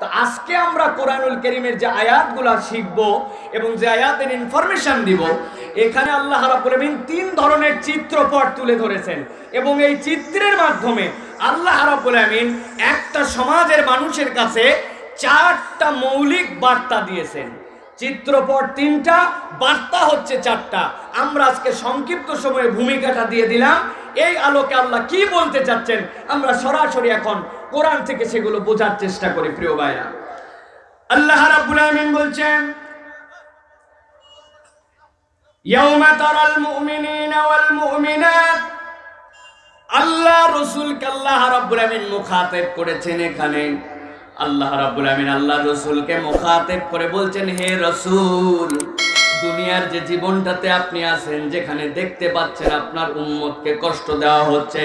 তো আজকে আমরা কোরআনুল কারীমের যে আয়াতগুলো শিখব এবং যে আয়াতের ইনফরমেশন দিব, এখানে আল্লাহ রাব্বুল আমিন তিন ধরনের চিত্রপট তুলে ধরেছেন এবং এই চিত্রের মাধ্যমে আল্লাহ রাব্বুল আমিন একটা সমাজের মানুষের কাছে চারটা মৌলিক বার্তা দিয়েছেন। চিত্রপট তিনটা, বার্তা হচ্ছে চারটা। আমরা আজকে সংক্ষিপ্ত সময়ে ভূমিকাটা দিয়ে দিলাম। এই আলোকে আল্লাহ কি বলতে চাচ্ছেন আমরা সরাসরি এখন কোরআন থেকে সেগুলো বোঝার চেষ্টা করি। প্রিয় ভাইরা, আল্লাহ রাব্বুল আমিন বলছেন, ইয়াউমা তারাল মুমিনিনা ওয়াল মুমিনাত। আল্লাহ রাসূলকে আল্লাহ রাব্বুল আমিন মুখাতাব করেছেন। এখানে আল্লাহ রাব্বুল আমিন আল্লাহ রাসূলকে মুখাতাব করে বলছেন, হে রাসূল, দুনিয়ার যে জীবনটাতে আপনি আছেন, যেখানে দেখতে পাচ্ছেন আপনার উম্মতকে কষ্ট দেওয়া হচ্ছে,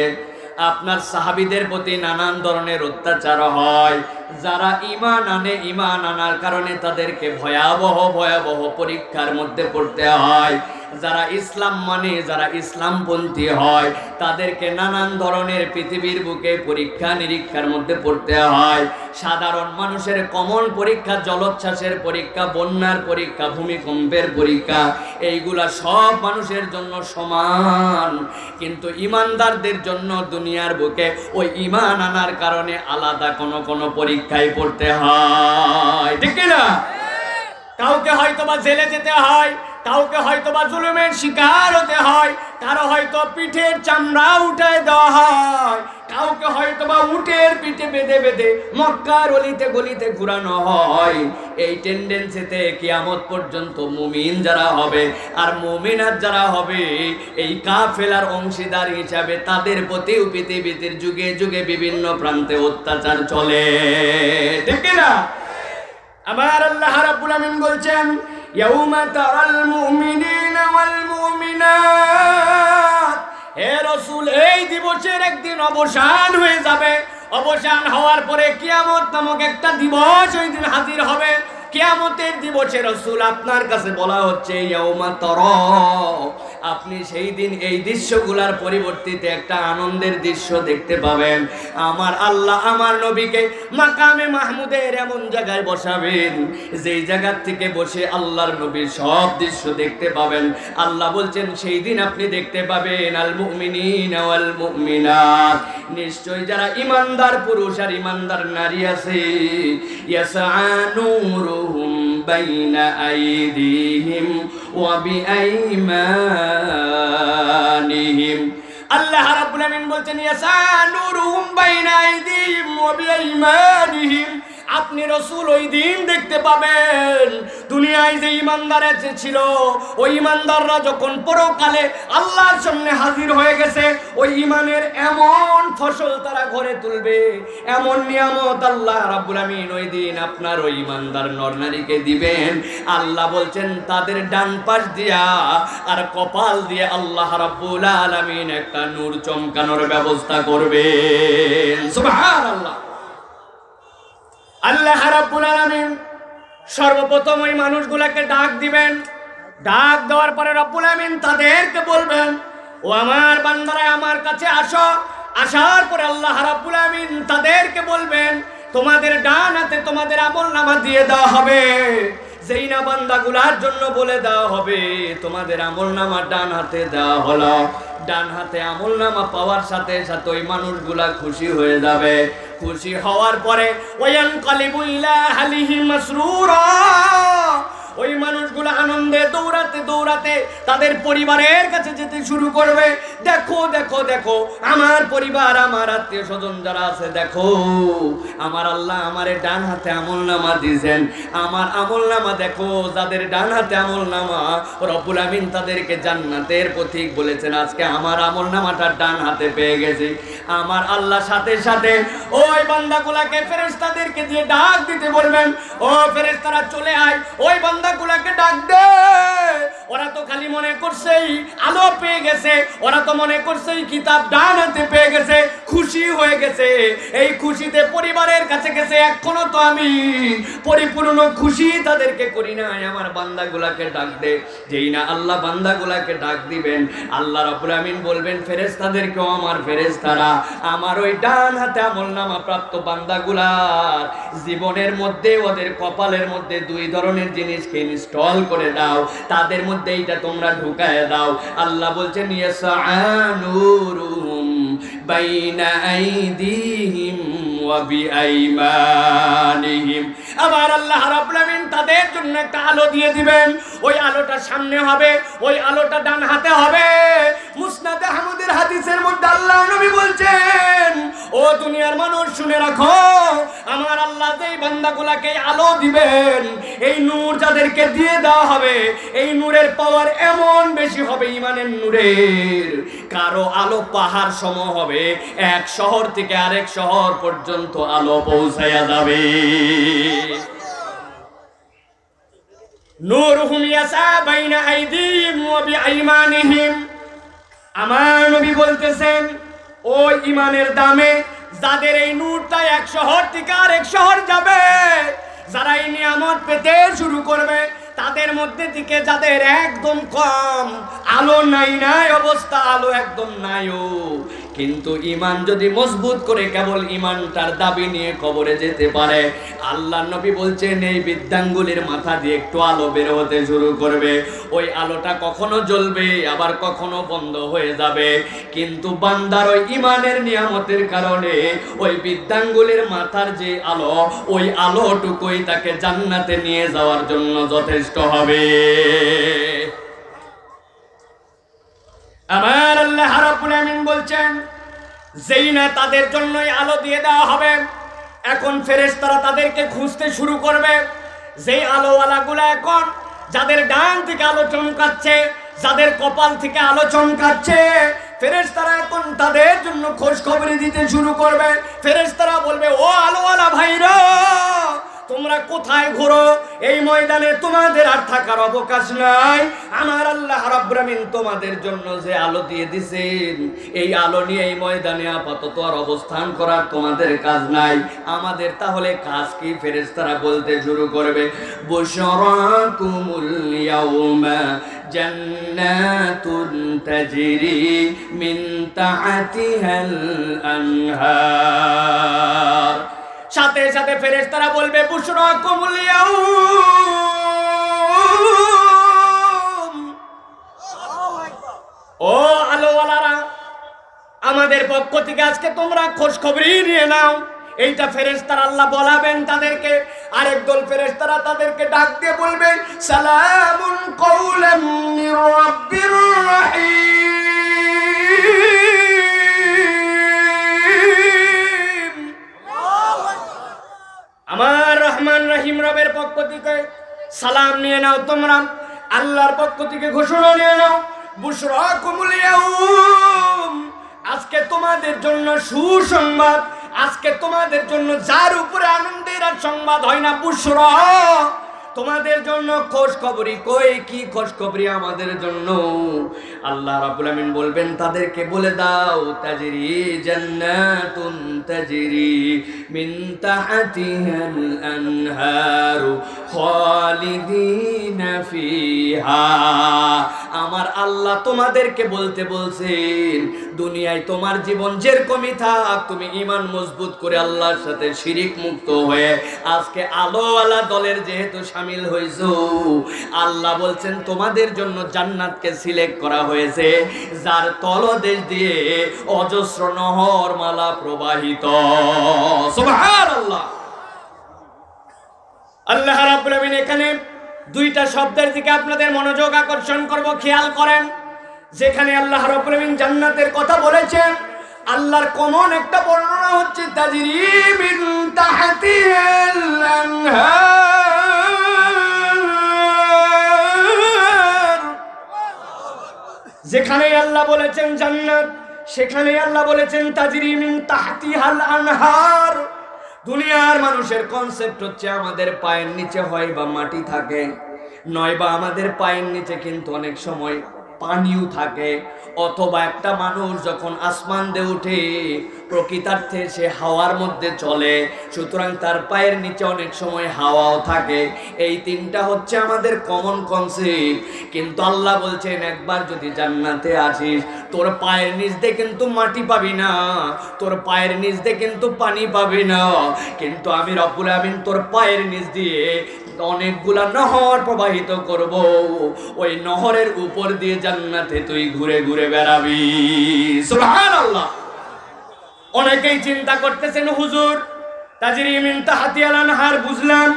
আপনার সাহাবীদের প্রতি নানান ধরনের অত্যাচার হয়, যারা ঈমান আনে, ঈমান আনার কারণে তাদেরকে ভয়াবহ ভয়াবহ পরীক্ষার মধ্যে পড়তে হয়, যারা ইসলাম মানে, যারা ইসলামপন্থী হয়, তাদেরকে নানান ধরনের পৃথিবীর বুকে পরীক্ষা নিরীক্ষার মধ্যে পড়তে হয়। সাধারণ মানুষের কমন পরীক্ষা, জলোচ্ছ্বাসের পরীক্ষা, বন্যার পরীক্ষা, ভূমিকম্পের পরীক্ষা, এইগুলা সব মানুষের জন্য সমান, কিন্তু ঈমানদারদের জন্য দুনিয়ার বুকে ওই ঈমান আনার কারণে আলাদা কোনো পরীক্ষায় পড়তে হয়, ঠিক না? কাউকে হয়তোবা জেলে যেতে হয়, কাউকে হয়তোবা জুলুমের শিকার হতে হয়, কারো হয়তো পিঠের চামড়া উঠায় দেওয়া হয়, কাউকে হয়তোবা উটের পিঠে বেঁধে বেঁধে মক্কার অলিতে গলিতে ঘুরানো হয়। এই টেন্ডেন্সিতে কিয়ামত পর্যন্ত মুমিন যারা হবে আর মুমিনাত যারা হবে, এই কাফেলার অংশীদার হিসাবে তাদের প্রতিও পৃথিবীর যুগে যুগে বিভিন্ন প্রান্তে অত্যাচার চলে, ঠিক না? আমার আল্লাহ রাব্বুল আমিন বলছেন, ইয়াউমা তারাল মুমিনিনা ওয়াল মুমিনাত। হে রাসূল, এই দিবসের একদিন অবসান হয়ে যাবে। অবসান হওয়ার পরে কিয়ামত নামক একটা দিবস ওই দিন হাজির হবে। কিয়ামতের দিবসে রাসূল আপনার কাছে বলা হচ্ছে, ইয়াউমা তারা, আপনি সেই দিন এই দৃশ্যগুলার পরিবর্তিতে একটা আনন্দের দৃশ্য দেখতে পাবেন। আমার আল্লাহ আমার নবীকে মাকামে মাহমুদের এমন জায়গায় বসাবেন, যেই জায়গা থেকে বসে আল্লাহর নবীর সব দৃশ্য দেখতে পাবেন। আল্লাহ বলছেন, সেই দিন আপনি দেখতে পাবেন আল মুমিনিনা ওয়াল মুমিনাত, নিশ্চয় যারা ঈমানদার পুরুষ আর ঈমানদার নারী আছে, ইয়াসআনুরুহুম বাইনা আইদিহিম ওয়া বিআইমানিহিম। আল্লাহ রাব্বুল আমিন বলছেন, ইয়াসআনুরুহুম বাইনা আইদিহিম ওয়া বিআইমানিহিম। আপনি রাসূল ওই দিন দেখতে পাবেন, দুনিয়ায় যে ঈমানদার ছিল, ওই ঈমানদাররা যখন পরকালে আল্লাহর সামনে হাজির হয়ে গেছে, ওই ঈমানের এমন ফসল তারা ঘরে তুলবে, এমন নিয়ামত আল্লাহ রাব্বুল আমিন ওই দিন আপনার ওই ঈমানদার নরনারীকে দিবেন। আল্লাহ বলছেন, তাদের ডান পাশ দিয়া আর কপাল দিয়ে আল্লাহ রাব্বুল আলামিন একটা নূর চমকানোর ব্যবস্থা করবেন। সুবহানাল্লাহ। আল্লাহ রাব্বুল আলামিন সর্বপ্রথম ওই মানুষগুলোকে ডাক দিবেন। ডাক দেওয়ার পরে রাব্বুল আলামিন তাদেরকে বলবেন, ও আমার বান্দারা আমার কাছে আসো। আসার পরে আল্লাহ রাব্বুল আলামিন তাদেরকে বলবেন, তোমাদের ডান হাতে তোমাদের আমলনামা দিয়ে দেওয়া হবে। যেই না বান্দাগুলার জন্য বলে দেওয়া হবে, তোমাদের আমলনামা ডান হাতে দেওয়া হলো। ডান হাতে আমলনামা পাওয়ার সাথে সাথে ওই মানুষগুলা খুশি হয়ে যাবে। খুশি হওয়ার পরে ওয়ায়ানকালিবু ইলা আহলিহি মাসরুরা, ওই মানুষগুলো আনন্দে দৌড়াতে দৌড়াতে তাদের পরিবারের কাছে যেতে শুরু করবে। দেখো দেখো দেখো, আমার পরিবার, আমার আত্মীয় স্বজন যারা আছে, দেখো আমার আল্লাহ আমারে ডান হাতে আমলনামা দিয়েছেন। আমার আমলনামা দেখো, যাদের ডান হাতে আমলনামা, রব্বুল আমিন তাদেরকে জান্নাতের পথিক বলেছেন। আজকে আমার আমলনামাটা ডান হাতে পেয়ে গেছি। আমার আল্লাহ সাথে সাথে ওই বান্দাগুলাকে ফেরেশতাদেরকে দিয়ে ডাক দিতে বলবেন, ও ফেরেশতারা চলে আয়, ওই বান্দাগুলাকে ডাক দে। ওরা তো খালি মনে করছেই আলো পেয়ে গেছে, ওরা তো মনে করছেই কিতাব ডান হাতে পেয়ে গেছে, খুশি হয়ে গেছে। এই খুশিতে পরিবারের কাছে গেছে, এখনো তো আমি পরিপূর্ণ খুশি তাদেরকে করি নাই। আমার বান্দাগুলাকে ডাক দে। যেই না আল্লাহ বান্দাগুলাকে ডাক দিবেন, আল্লাহ রাব্বুল আমিন বলবেন ফেরেশতাদেরকেও, আমার ফেরেশতারা আমার ওই ডান হাতে আমলনামা প্রাপ্ত বান্দাগুলার জীবনের মধ্যে, ওদের কপালের মধ্যে দুই ধরনের জিনিসকে ইনস্টল করে দাও, তাদের মধ্যে এইটা তোমরা ঢুকায় দাও। আল্লাহ বলছেন ইয়াসআনুরুহুম বাইনা আইদিহিম ওয়া বিআইমানিহিম। আবার আল্লাহ রাব্বুল আমিন তাদের জন্য একটা আলো দিয়ে দিবেন। ওই আলোটা সামনে হবে, ওই আলোটা ডান হাতে হবে। মুসনাদ আহমদের হাদিসের মধ্যে আল্লাহ নবী বলছেন, ও দুনিয়ার মানুষ শুনে রাখো, আমার আল্লাহ যেই বান্দাগুলাকে আলো দিবেন, এই নূর যাদেরকে দিয়ে দেওয়া হবে, এই নূরের পাওয়ার এমন বেশি হবে ঈমানের নূরের, কারো আলো পাহাড় সম হবে, এক শহর থেকে আরেক শহর পর্যন্ত আলো পৌঁছায়া যাবে। নূরুহুম ইয়াসা বাইনা আইদিহিম ওয়া বিআইমানিহিম। আমার নবী বলতেছেন, ওই ঈমানের দামে যাদের এই নূরটা এক শহর থেকে আরেক শহর যাবে, যারা এই নিয়ামত পেতে শুরু করবে, তাদের মধ্যে থেকে যাদের একদম কম আলো নাই অবস্থা, আলো একদম নাইও, কিন্তু ঈমান যদি মজবুত করে কেবল ঈমানটার দাবি নিয়ে কবরে যেতে পারে, আল্লাহ নবী বলছেন এই বিদ্যাঙ্গুলির মাথা দিয়ে একটু আলো বের হতে শুরু করবে। ওই আলোটা কখনো জ্বলবে, আবার কখনো বন্ধ হয়ে যাবে, কিন্তু বান্দার ওই ঈমানের নিয়ামতের কারণে ওই বিদ্যাঙ্গুলির মাথার যে আলো, ওই আলোটুকুই তাকে জান্নাতে নিয়ে যাওয়ার জন্য যথেষ্ট হবে। আমার আল্লাহ রাব্বুল আমিন বলছেন, যেই না তাদের জন্যই আলো দিয়ে দেওয়া হবে, এখন ফেরেশতারা তাদেরকে খুঁজতে শুরু করবে। যেই আলোওয়ালাগুলো এখন যাদের ডান থেকে আলো চমকাচ্ছে, যাদের কপাল থেকে আলো চমকাচ্ছে, ফেরেশতারা এখন তাদের জন্য খোঁজ খবর দিতে শুরু করবে। ফেরেশতারা বলবে, ও আলোওয়ালা ভাইরা, তোমরা কোথায় ঘোরো? এই ময়দানে তোমাদের আর থাকার অবকাশ নাই। আমার আল্লাহ রাব্বুল আমিন তোমাদের জন্য যে আলো দিয়ে দিয়েছেন, এই আলো নিয়ে এই ময়দানে আপাতত আর অবস্থান করার তোমাদের কাজ নাই। আমাদের তাহলে কাজ কি? ফেরেশতারা বলতে শুরু করবে, বুশরাকুমুল ইয়াউমা জান্নাতুন তাজরি মিন তাহতিহাল আনহার। সাথে সাথে ফেরেশতারা বলবে, বুশরাকুমুল ইয়াউম, ও আলোওয়ালারা, আমাদের পক্ষ থেকে আজকে তোমরা খোঁজ খবরই নিয়ে নাও। এইটা ফেরেশতারা আল্লাহ বলাবেন তাদেরকে। আরেক দল ফেরেশতারা তাদেরকে ডাক দিয়ে বলবে, সালামুন কওলাম মির রাব্বির রাহিম। আমার রহমান রহিম রবের পক্ষ থেকে সালাম নিয়ে নাও তোমরা, আল্লাহর পক্ষ থেকে ঘোষণা নিয়ে নাও, বুশরাকুমুল ইয়াউম, আজকে তোমাদের জন্য সুসংবাদ, আজকে তোমাদের জন্য যার উপরে আনন্দের আর সংবাদ হয় না, বুশরা, তোমাদের জন্য খোঁজ খবরি। কই কি খোঁজ খবরি আমাদের জন্য? আল্লাহ রাব্বুল আমিন বলবেন তাদেরকে বলে দাও, তাজরি জান্নাতুন তাজরি মিন তাহতিহাল আনহারু খালিদিনা ফিহা। আমার আল্লাহ তোমাদেরকে বলতে বলছেন, দুনিয়ায় তোমার জীবন যেরকমই থাক, তুমি ঈমান মজবুত করে আল্লাহর সাথে শিরিক মুক্ত হয়ে আজকে আলোওয়ালা দলের যেহেতু শামিল হইছো, আল্লাহ বলছেন তোমাদের জন্য জান্নাতকে সিলেক্ট করা হয়েছে, যার তলদেশ দিয়ে অজস্র নহর মালা প্রবাহিত। সুবহানাল্লাহ। আল্লাহ রাব্বুল আমিন এখানে দুইটা শব্দের দিকে আপনাদের মনোযোগ আকর্ষণ করব, খেয়াল করেন। যেখানে আল্লাহ রাব্বুল আমিন জান্নাতের কথা বলেছেন, আল্লাহর কমন একটা বর্ণনা হচ্ছে তাজরি মিন তাহতিহাল আনহার। যেখানে আল্লাহ বলেছেন জান্নাত, সেখানে আল্লাহ বলেছেন তাজরি মিন তাহতিহাল আনহার। দুনিয়ার মানুষের কনসেপ্ট হচ্ছে আমাদের পায়ের নিচে হয় বা মাটি থাকে, নয়বা আমাদের পায়ের নিচে কিন্তু অনেক সময় পানিও থাকে, অথবা একটা মানুষ যখন আসমান দিয়ে উঠে প্রকৃতার্থে সে হাওয়ার মধ্যে চলে, সুতরাং তার পায়ের নিচে অনেক সময় হাওয়াও থাকে। এই তিনটা হচ্ছে আমাদের কমন কনসেপ্ট। কিন্তু আল্লাহ বলছেন একবার যদি জান্নাতে আসিস, তোর পায়ের নিচ দিয়ে কিন্তু মাটি পাবি না, তোর পায়ের নিচ দিয়ে কিন্তু পানি পাবি না, কিন্তু আমি রব্বুল আমিন তোর পায়ের নিচ দিয়ে অনেকগুলা নহর প্রবাহিত করব, ওই নহরের উপর দিয়ে জান্নাতে তুই ঘুরে ঘুরে বেড়াবি। সুবহানাল্লাহ। অনেকেই চিন্তা করতেছেন হুজুর তাজরি মিন তাহতিল আনহার, বুঝলাম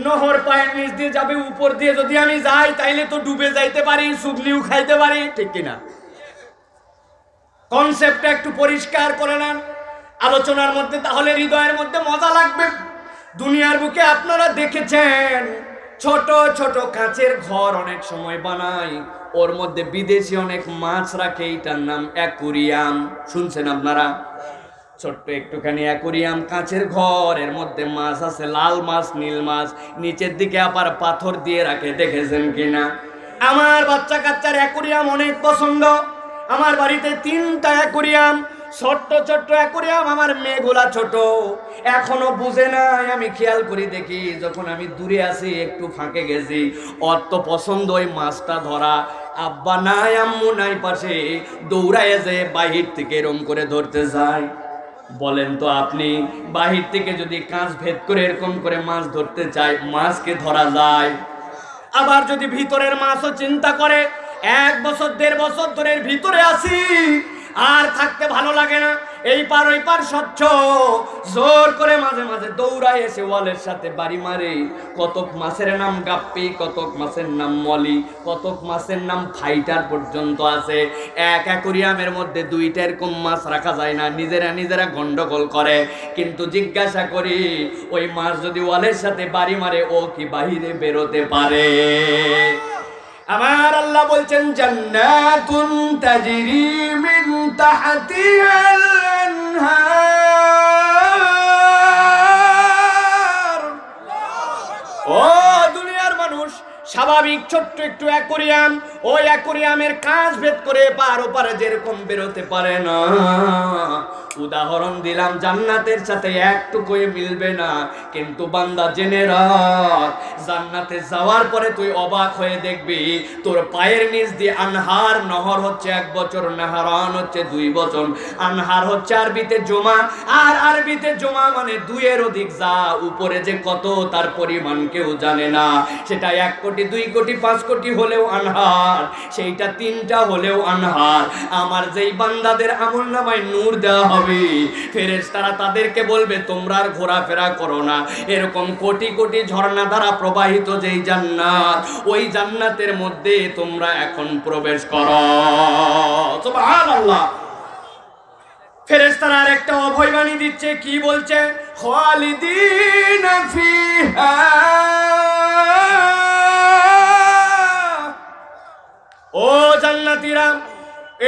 নহর পায়ের নিচ দিয়ে যাবে, উপর দিয়ে যদি আমি যাই তাইলে তো ডুবে যাইতে পারি, সুগলিও খাইতে পারি, ঠিক কিনা? কনসেপ্টটা একটু পরিষ্কার করে নেন আলোচনার মধ্যে, তাহলে হৃদয়ের মধ্যে মজা লাগবে। দুনিয়ার বুকে আপনারা দেখেছেন ছোট ছোট কাঁচের ঘর অনেক সময় বানায়, ওর মধ্যে বিদেশি অনেক মাছ রাখে, এটার নাম অ্যাকুরিয়াম। শুনছেন আপনারা? ছোট্ট একটুখানি অ্যাকুরিয়াম, কাঁচের ঘর, এর মধ্যে মাছ আছে, লাল মাছ, নীল মাছ, নিচের দিকে আবার পাথর দিয়ে রাখে, দেখেছেন কিনা? আমার বাচ্চা কাচ্চার অ্যাকুরিয়াম অনেক পছন্দ। আমার বাড়িতে 3টা অ্যাকুরিয়াম, ছোট্ট ছোট্ট অ্যাকুরিয়াম। আমার মেয়েগুলা ছোট, এখনো বুঝে নাই। আমি খেয়াল করি দেখি, যখন আমি দূরে আছি একটু ফাঁকে গেছি, অত পছন্দ ওই মাছটা ধরা। আব্বা নাই, আম্মু নাই পাশে, দৌড়ায় যে বাহির থেকে এরম করে ধরতে যায়। বলেন তো আপনি, বাহির থেকে যদি কাঁচ ভেদ করে এরকম করে মাছ ধরতে চায়, মাছকে ধরা যায়? আবার যদি ভিতরের মাছও চিন্তা করে, 1 বছর 1.5 বছর ধরে ভিতরে আছি, আর থাকতে ভালো লাগে না, এই পার ওই পার স্বচ্ছ, জোর করে মাঝে মাঝে দৌড়ায় এসে ওয়ালের সাথে বাড়ি মারে। কতক মাছের নাম গাপ্পি, কতক মাছের নাম মলি, কতক মাছের নাম ফাইটার পর্যন্ত আছে। এক অ্যাকুরিয়ামের মধ্যে 2টা এরকম মাছ রাখা যায় না, নিজেরা নিজেরা গন্ডগোল করে। কিন্তু জিজ্ঞাসা করি, ওই মাছ যদি ওয়ালের সাথে বাড়ি মারে, ও কি বাহিরে বেরোতে পারে? আমার আল্লাহ বলছেন জান্নাতুন তাজরি মিন তাহতিহাল আনহার। ও দুনিয়ার মানুষ, স্বাভাবিক ছোট্ট একটু অ্যাকুরিয়াম, ওই অ্যাকুরিয়ামের কাঁচ ভেদ করে পার ওপারে যেরকম বেরোতে পারে না, উদাহরণ দিলাম, জান্নাতের সাথে একটুকুই মিলবে না। কিন্তু বান্দা জেনে রাখ, জান্নাতে যাওয়ার পরে তুই অবাক হয়ে দেখবি, তোর পায়ের নিচ দিয়ে আনহার, নহর হচ্ছে 1 বছর, নাহারান হচ্ছে 2 বছর, আনহার হচ্ছে আরবিতে জমা, আর আরবিতে জমা মানে 2-এর অধিক, যা উপরে যে কত তার পরিমাণ কেউ জানে না। সেটা 1 কোটি, 2 কোটি, 5 কোটি হলেও আনহার, সেইটা 3টা হলেও আনহার। আমার যেই বান্দাদের আমলনামায় নূর দেওয়া হবে, ফেরেশতারা তাদেরকে বলবে তোমরা আর ঘোরাফেরা করো না, এরকম কোটি কোটি ঝর্ণা দ্বারা প্রবাহিত যেই জান্নাত, ওই জান্নাতের মধ্যে তোমরা এখন প্রবেশ করো। সুবহানাল্লাহ। ফেরেশতারা আরেকটা অভয়বাণী দিচ্ছে, কি বলছে? খালিদিনা ফিহা, ও জান্নাতীরা,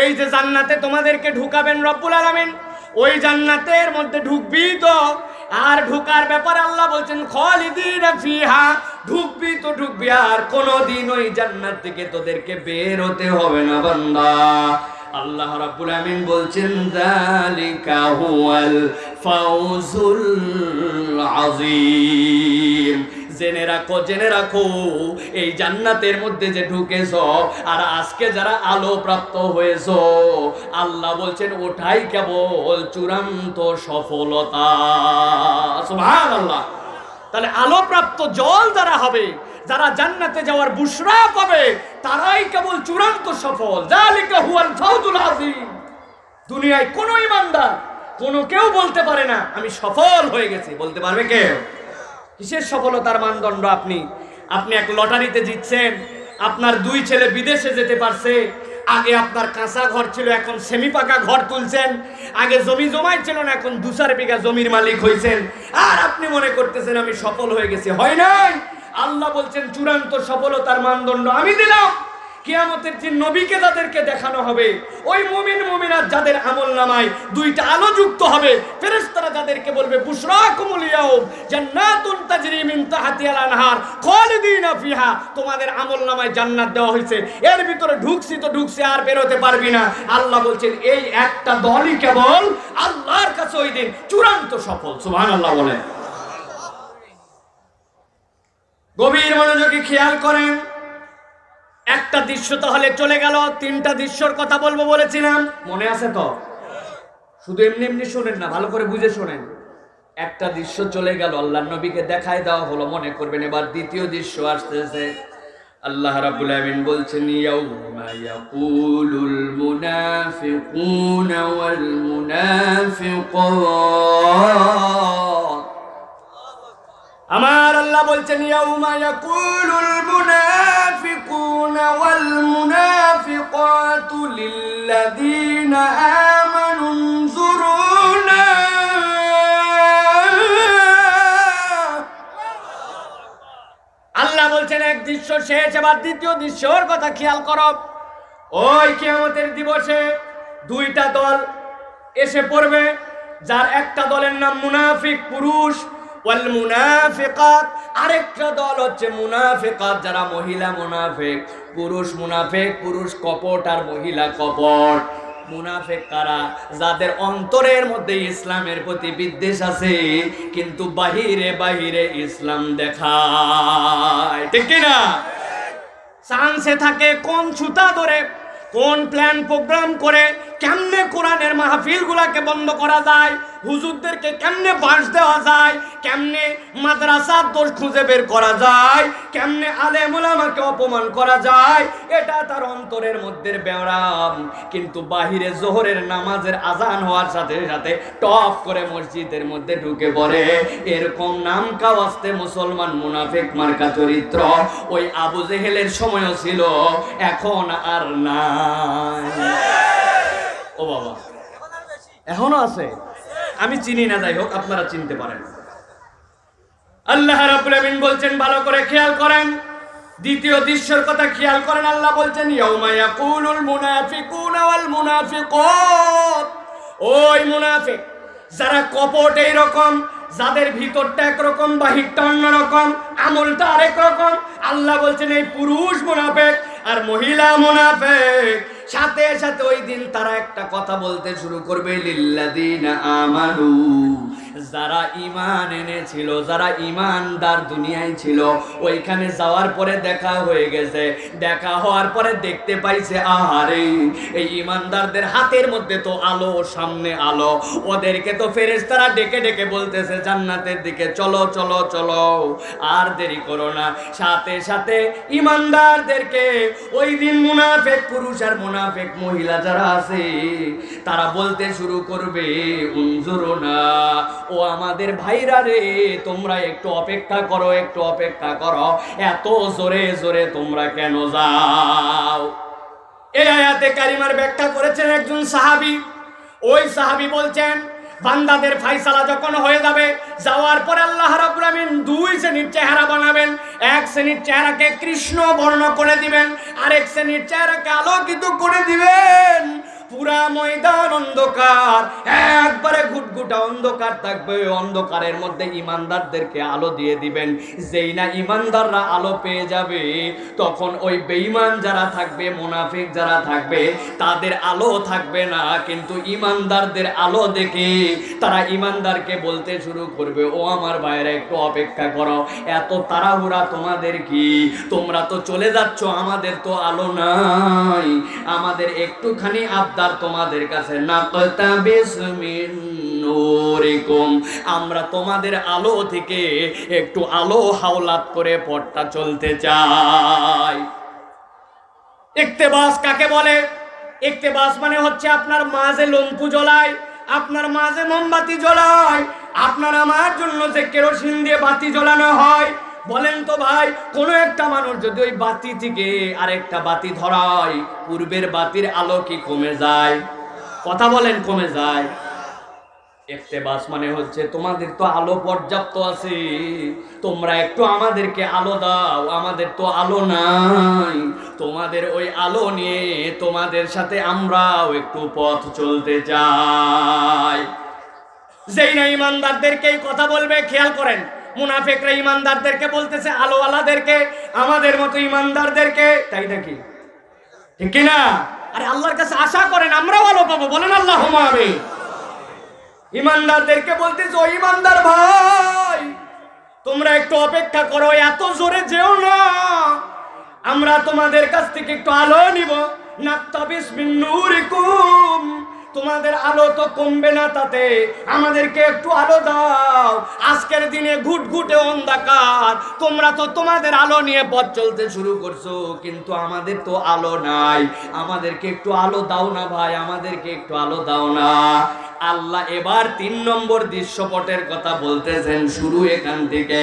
এই যে জান্নাতে তোমাদেরকে ঢুকাবেন রব্বুল আলামিন, ওই জান্নাতের মধ্যে ঢুকবি তো, আর ঢুকার ব্যাপারে আল্লাহ বলছেন খালিদিনা ফিহা, ঢুকবি তো ঢুকবি, আর কোনোদিন ওই জান্নাত থেকে তোদেরকে বের হতে হবে না বান্দা। আল্লাহ রাব্বুল আমিন বলছেন যালিকা হুয়াল ফাউজুল আযীম। জেনে রাখো, জেনে রাখো, এই জান্নাতের মধ্যে যে ঢুকেছো আর আজকে যারা আলো প্রাপ্ত হয়েছো, আল্লাহ বলছেন ওটাই কেবল চূড়ান্ত সফলতা। সুবহানাল্লাহ। তাহলে আলো প্রাপ্ত জল যারা হবে, যারা জান্নাতে যাওয়ার বুশরা পাবে, তারাই কেবল চূড়ান্ত সফল। যালিকা হুয়াল ফাউজুল আযীম। দুনিয়ায় কোনো ইমানদার, কোনো কেউ বলতে পারে না আমি সফল হয়ে গেছি, বলতে পারবে কেউ? কিসের সফলতার মানদণ্ড? আপনি এক লটারিতে জিতছেন, আপনার 2 ছেলে বিদেশে যেতে পারছে, আগে আপনার কাঁচা ঘর ছিল, এখন সেমি পাকা ঘর তুলছেন, আগে জমি জমাই ছিল না, এখন 2-4 বিঘা জমির মালিক হয়েছেন, আর আপনি মনে করতেছেন আমি সফল হয়ে গেছি। হয় নাই। আল্লাহ বলছেন চূড়ান্ত সফলতার মানদণ্ড আমি দিলাম, কিয়ামতের দিন নবীকে যাদেরকে দেখানো হবে, ওই মুমিন মুমিনাত যাদের আমলনামায় দুইটা আলো যুক্ত হবে, ফেরেশতারা যাদেরকে বলবে বুশরাকুমুল ইয়াউম জান্নাতুন তাজরি মিন তাহতিহাল আনহার খালিদিনা ফিহা, তোমাদের আমলনামায় জান্নাত দেওয়া হয়েছে, এর ভিতরে ঢুকছি তো ঢুকছি, আর বের হতে পারবি না। আল্লাহ বলছেন এই একটা দলই কেবল আল্লাহর কাছে ওই দিন চূড়ান্ত সফল। সুবহানাল্লাহ বলেন। গভীর মনোযোগে খেয়াল করেন, একটা দৃশ্য তাহলে চলে গেল, তিনটা দৃশ্যর কথা বলবো বলেছিলাম, মনে আছে তো? শুধু এমনি এমনি শোনেন না, ভালো করে বুঝে শোনেন। একটা দৃশ্য চলে গেল, আল্লাহর নবীকে দেখায় দেওয়া হলো, মনে করবেন। এবার দ্বিতীয় দৃশ্য আসতেছে। আল্লাহ রাব্বুল আমিন বলছেন ইয়াউমা ইয়াকুলুল মুনাফিকুনা ওয়াল মুনাফিকাত, আমার আল্লাহ বলছেন ইয়াউমা ইয়াকুলুল মুনাফিকুনা ওয়াল মুনাফিকাতু লিল্লাযীনা আমানু উনজুরুনা, আল্লাহ বলছেন এক দৃশ্য শেষ, এবার দ্বিতীয় দৃশ্যর কথা খেয়াল করো। ওই কিয়ামতের দিবসে দুইটা দল এসে পড়বে, যার একটা দলের নাম মুনাফিক পুরুষ, ওয়াল মুনাফিকাত, আরেকটা দল হচ্ছে মুনাফিকাত যারা মহিলা মুনাফিক। পুরুষ মুনাফিক, পুরুষ কপট আর মহিলা কপট। মুনাফিক কারা? যাদের অন্তরের মধ্যে ইসলামের প্রতি বিদ্বেষ আছে, কিন্তু বাহিরে বাহিরে ইসলাম দেখায়, ঠিক কিনা? চান্সে থাকে কোন ছুতা ধরে, কোন প্ল্যান প্রোগ্রাম করে কেমনে কোরআনের মাহফিল গুলাকে বন্ধ করা যায়, হুজুরদেরকে কেমনে বাঁশ দেওয়া যায়, কেমনে মাদ্রাসার দোষ খুঁজে বের করা যায়, কেমনে আলেম উলামাকে অপমান করা যায়, এটা তার অন্তরের মধ্যে বেড়াম। কিন্তু বাহিরে জোহরের নামাজের আজান হওয়ার সাথে সাথে টপ করে মসজিদের মধ্যে ঢুকে পড়ে। এরকম নাম কাওয়াস্তে মুসলমান মুনাফিক মার্কা চরিত্র ওই আবু জেহেলের সময়ও ছিল, এখন আর নাই। ও বাবা, এখনো আছে? আমি চিনি না, যাই হোক আপনারা চিনতে পারেন। আল্লাহ রাব্বুল আমিন বলছেন, ভালো করে খেয়াল করেন, দ্বিতীয় দৃশ্যের কথা খেয়াল করেন। আল্লাহ বলছেন ইয়াউমা ইয়াকুলুল মুনাফিকুনা ওয়াল মুনাফিকাত, ওই মুনাফিক যারা কপট এইরকম, যাদের ভিতরটা একরকম বাহিরটা অন্যরকম, আমলটা আরেক রকম। আল্লাহ বলছেন এই পুরুষ মুনাফিক আর মহিলা মুনাফিক, সাথে সাথে ওই দিন তারা একটা কথা বলতে শুরু করবে লিল্লাযীনা আমানু, যারা ঈমান এনেছিল, যারা ঈমানদার দুনিয়ায় ছিল, ওইখানে যাওয়ার পরে দেখা হয়ে গেছে, দেখা হওয়ার পরে দেখতে পাইছে আহারে এই ঈমানদারদের হাতের মধ্যে তো আলো, সামনে আলো, ওদেরকে তো ফেরেশতারা ডেকে ডেকে বলতেছে জান্নাতের দিকে চলো চলো চলো, আর দেরি করো না। সাথে সাথে ঈমানদারদেরকে ওই দিন মুনাফিক পুরুষ আর মুনাফিক মহিলা যারা আছে তারা বলতে শুরু করবে উনজুরুনা, ও আমাদের ভাইরা রে, তোমরা একটু অপেক্ষা করো, একটু অপেক্ষা করো, এত জোরে জোরে তোমরা কেন যাও? এই আয়াতে কারিমার ব্যাখ্যা করেছেন একজন সাহাবী। ওই সাহাবী বলছেন বান্দাদের ফায়সালা যখন হয়ে যাবে, যাওয়ার পরে আল্লাহ রাব্বুল আমিন দুই শ্রেণীর চেহারা বানাবেন। এক শ্রেণীর চেহারাকে কৃষ্ণ বর্ণ করে দিবেন, আরেক শ্রেণীর চেহারাকে আলোকিত করে দিবেন। পুরা ময়দান অন্ধকার, একবারে ঘুটঘুটা অন্ধকার থাকবে। অন্ধকারের মধ্যে ঈমানদারদেরকে আলো দিয়ে দিবেন। যেই না ঈমানদাররা আলো পেয়ে যাবে, তখন ওই বেঈমান যারা থাকবে, মুনাফিক যারা থাকবে, তাদের আলো থাকবে না। কিন্তু ঈমানদারদের আলো দেখে তারা ঈমানদারকে বলতে শুরু করবে, ও আমার ভাইরা একটু অপেক্ষা করো, এত তাড়াহুড়া তোমাদের কি? তোমরা তো চলে যাচ্ছ, আমাদের তো আলো নাই, আমাদের একটুখানি তোমাদের কাছে নাকতাবিস মিন নূরিকুম, আমরা তোমাদের আলো থেকে একটু আলো হাওলাত করে পথটা চলতে চাই। ইক্তেবাস কাকে বলে? ইক্তেবাস মানে হচ্ছে আপনার মাঝে লম্পু জ্বলায়, আপনার মাঝে মোমবাতি জ্বলায়, আপনার আমার জন্য যে কেরোসিন দিয়ে বাতি জ্বলানো হয়। বলেন তো ভাই, কোনো একটা মানুষ যদি ওই বাতি থেকে আরেকটা বাতি ধরায়, পূর্বের বাতির আলো কি কমে যায়? কথা বলেন, কমে যায়? ইক্তেবাস মানে হচ্ছে তোমাদের তো আলো পর্যাপ্ত আছে, তোমরা একটু আমাদেরকে আলো দাও, আমাদের তো আলো নাই, তোমাদের ওই আলো নিয়ে তোমাদের সাথে আমরাও একটু পথ চলতে চাই। যেই না ইমানদারদেরকে এই কথা বলবে, খেয়াল করেন, মুনাফিকরা ইমানদারদেরকে বলতেছে, আলোওয়ালাদেরকে, আমাদের মতো ইমানদারদেরকে, তাই নাকি? ঠিক কিনা? আরে আল্লাহর কাছে আশা করেন আমরাও আলো পাবো, বলেন আল্লাহুম্মা আমিন। ইমানদারদেরকে বলতেছে, ও ইমানদার ভাই, তোমরা একটু অপেক্ষা করো, এত জোরে যেও না, আমরা তোমাদের কাছ থেকে একটু আলো নিব। নাক্তাবিস মিন নূরিকুম, তোমাদের আলো তো কমবে না তাতে, আমাদেরকে একটু আলো দাও। আজকের দিনে ঘুটঘুটে অন্ধকার, তোমরা তো তোমাদের আলো নিয়ে পথ চলতে শুরু করছো, কিন্তু আমাদের তো আলো নাই, আমাদেরকে একটু আলো দাও না ভাই, আমাদেরকে একটু আলো দাও না। আল্লাহ এবার 3 নম্বর দৃশ্যপটের কথা বলতেছেন, শুরু এখান থেকে।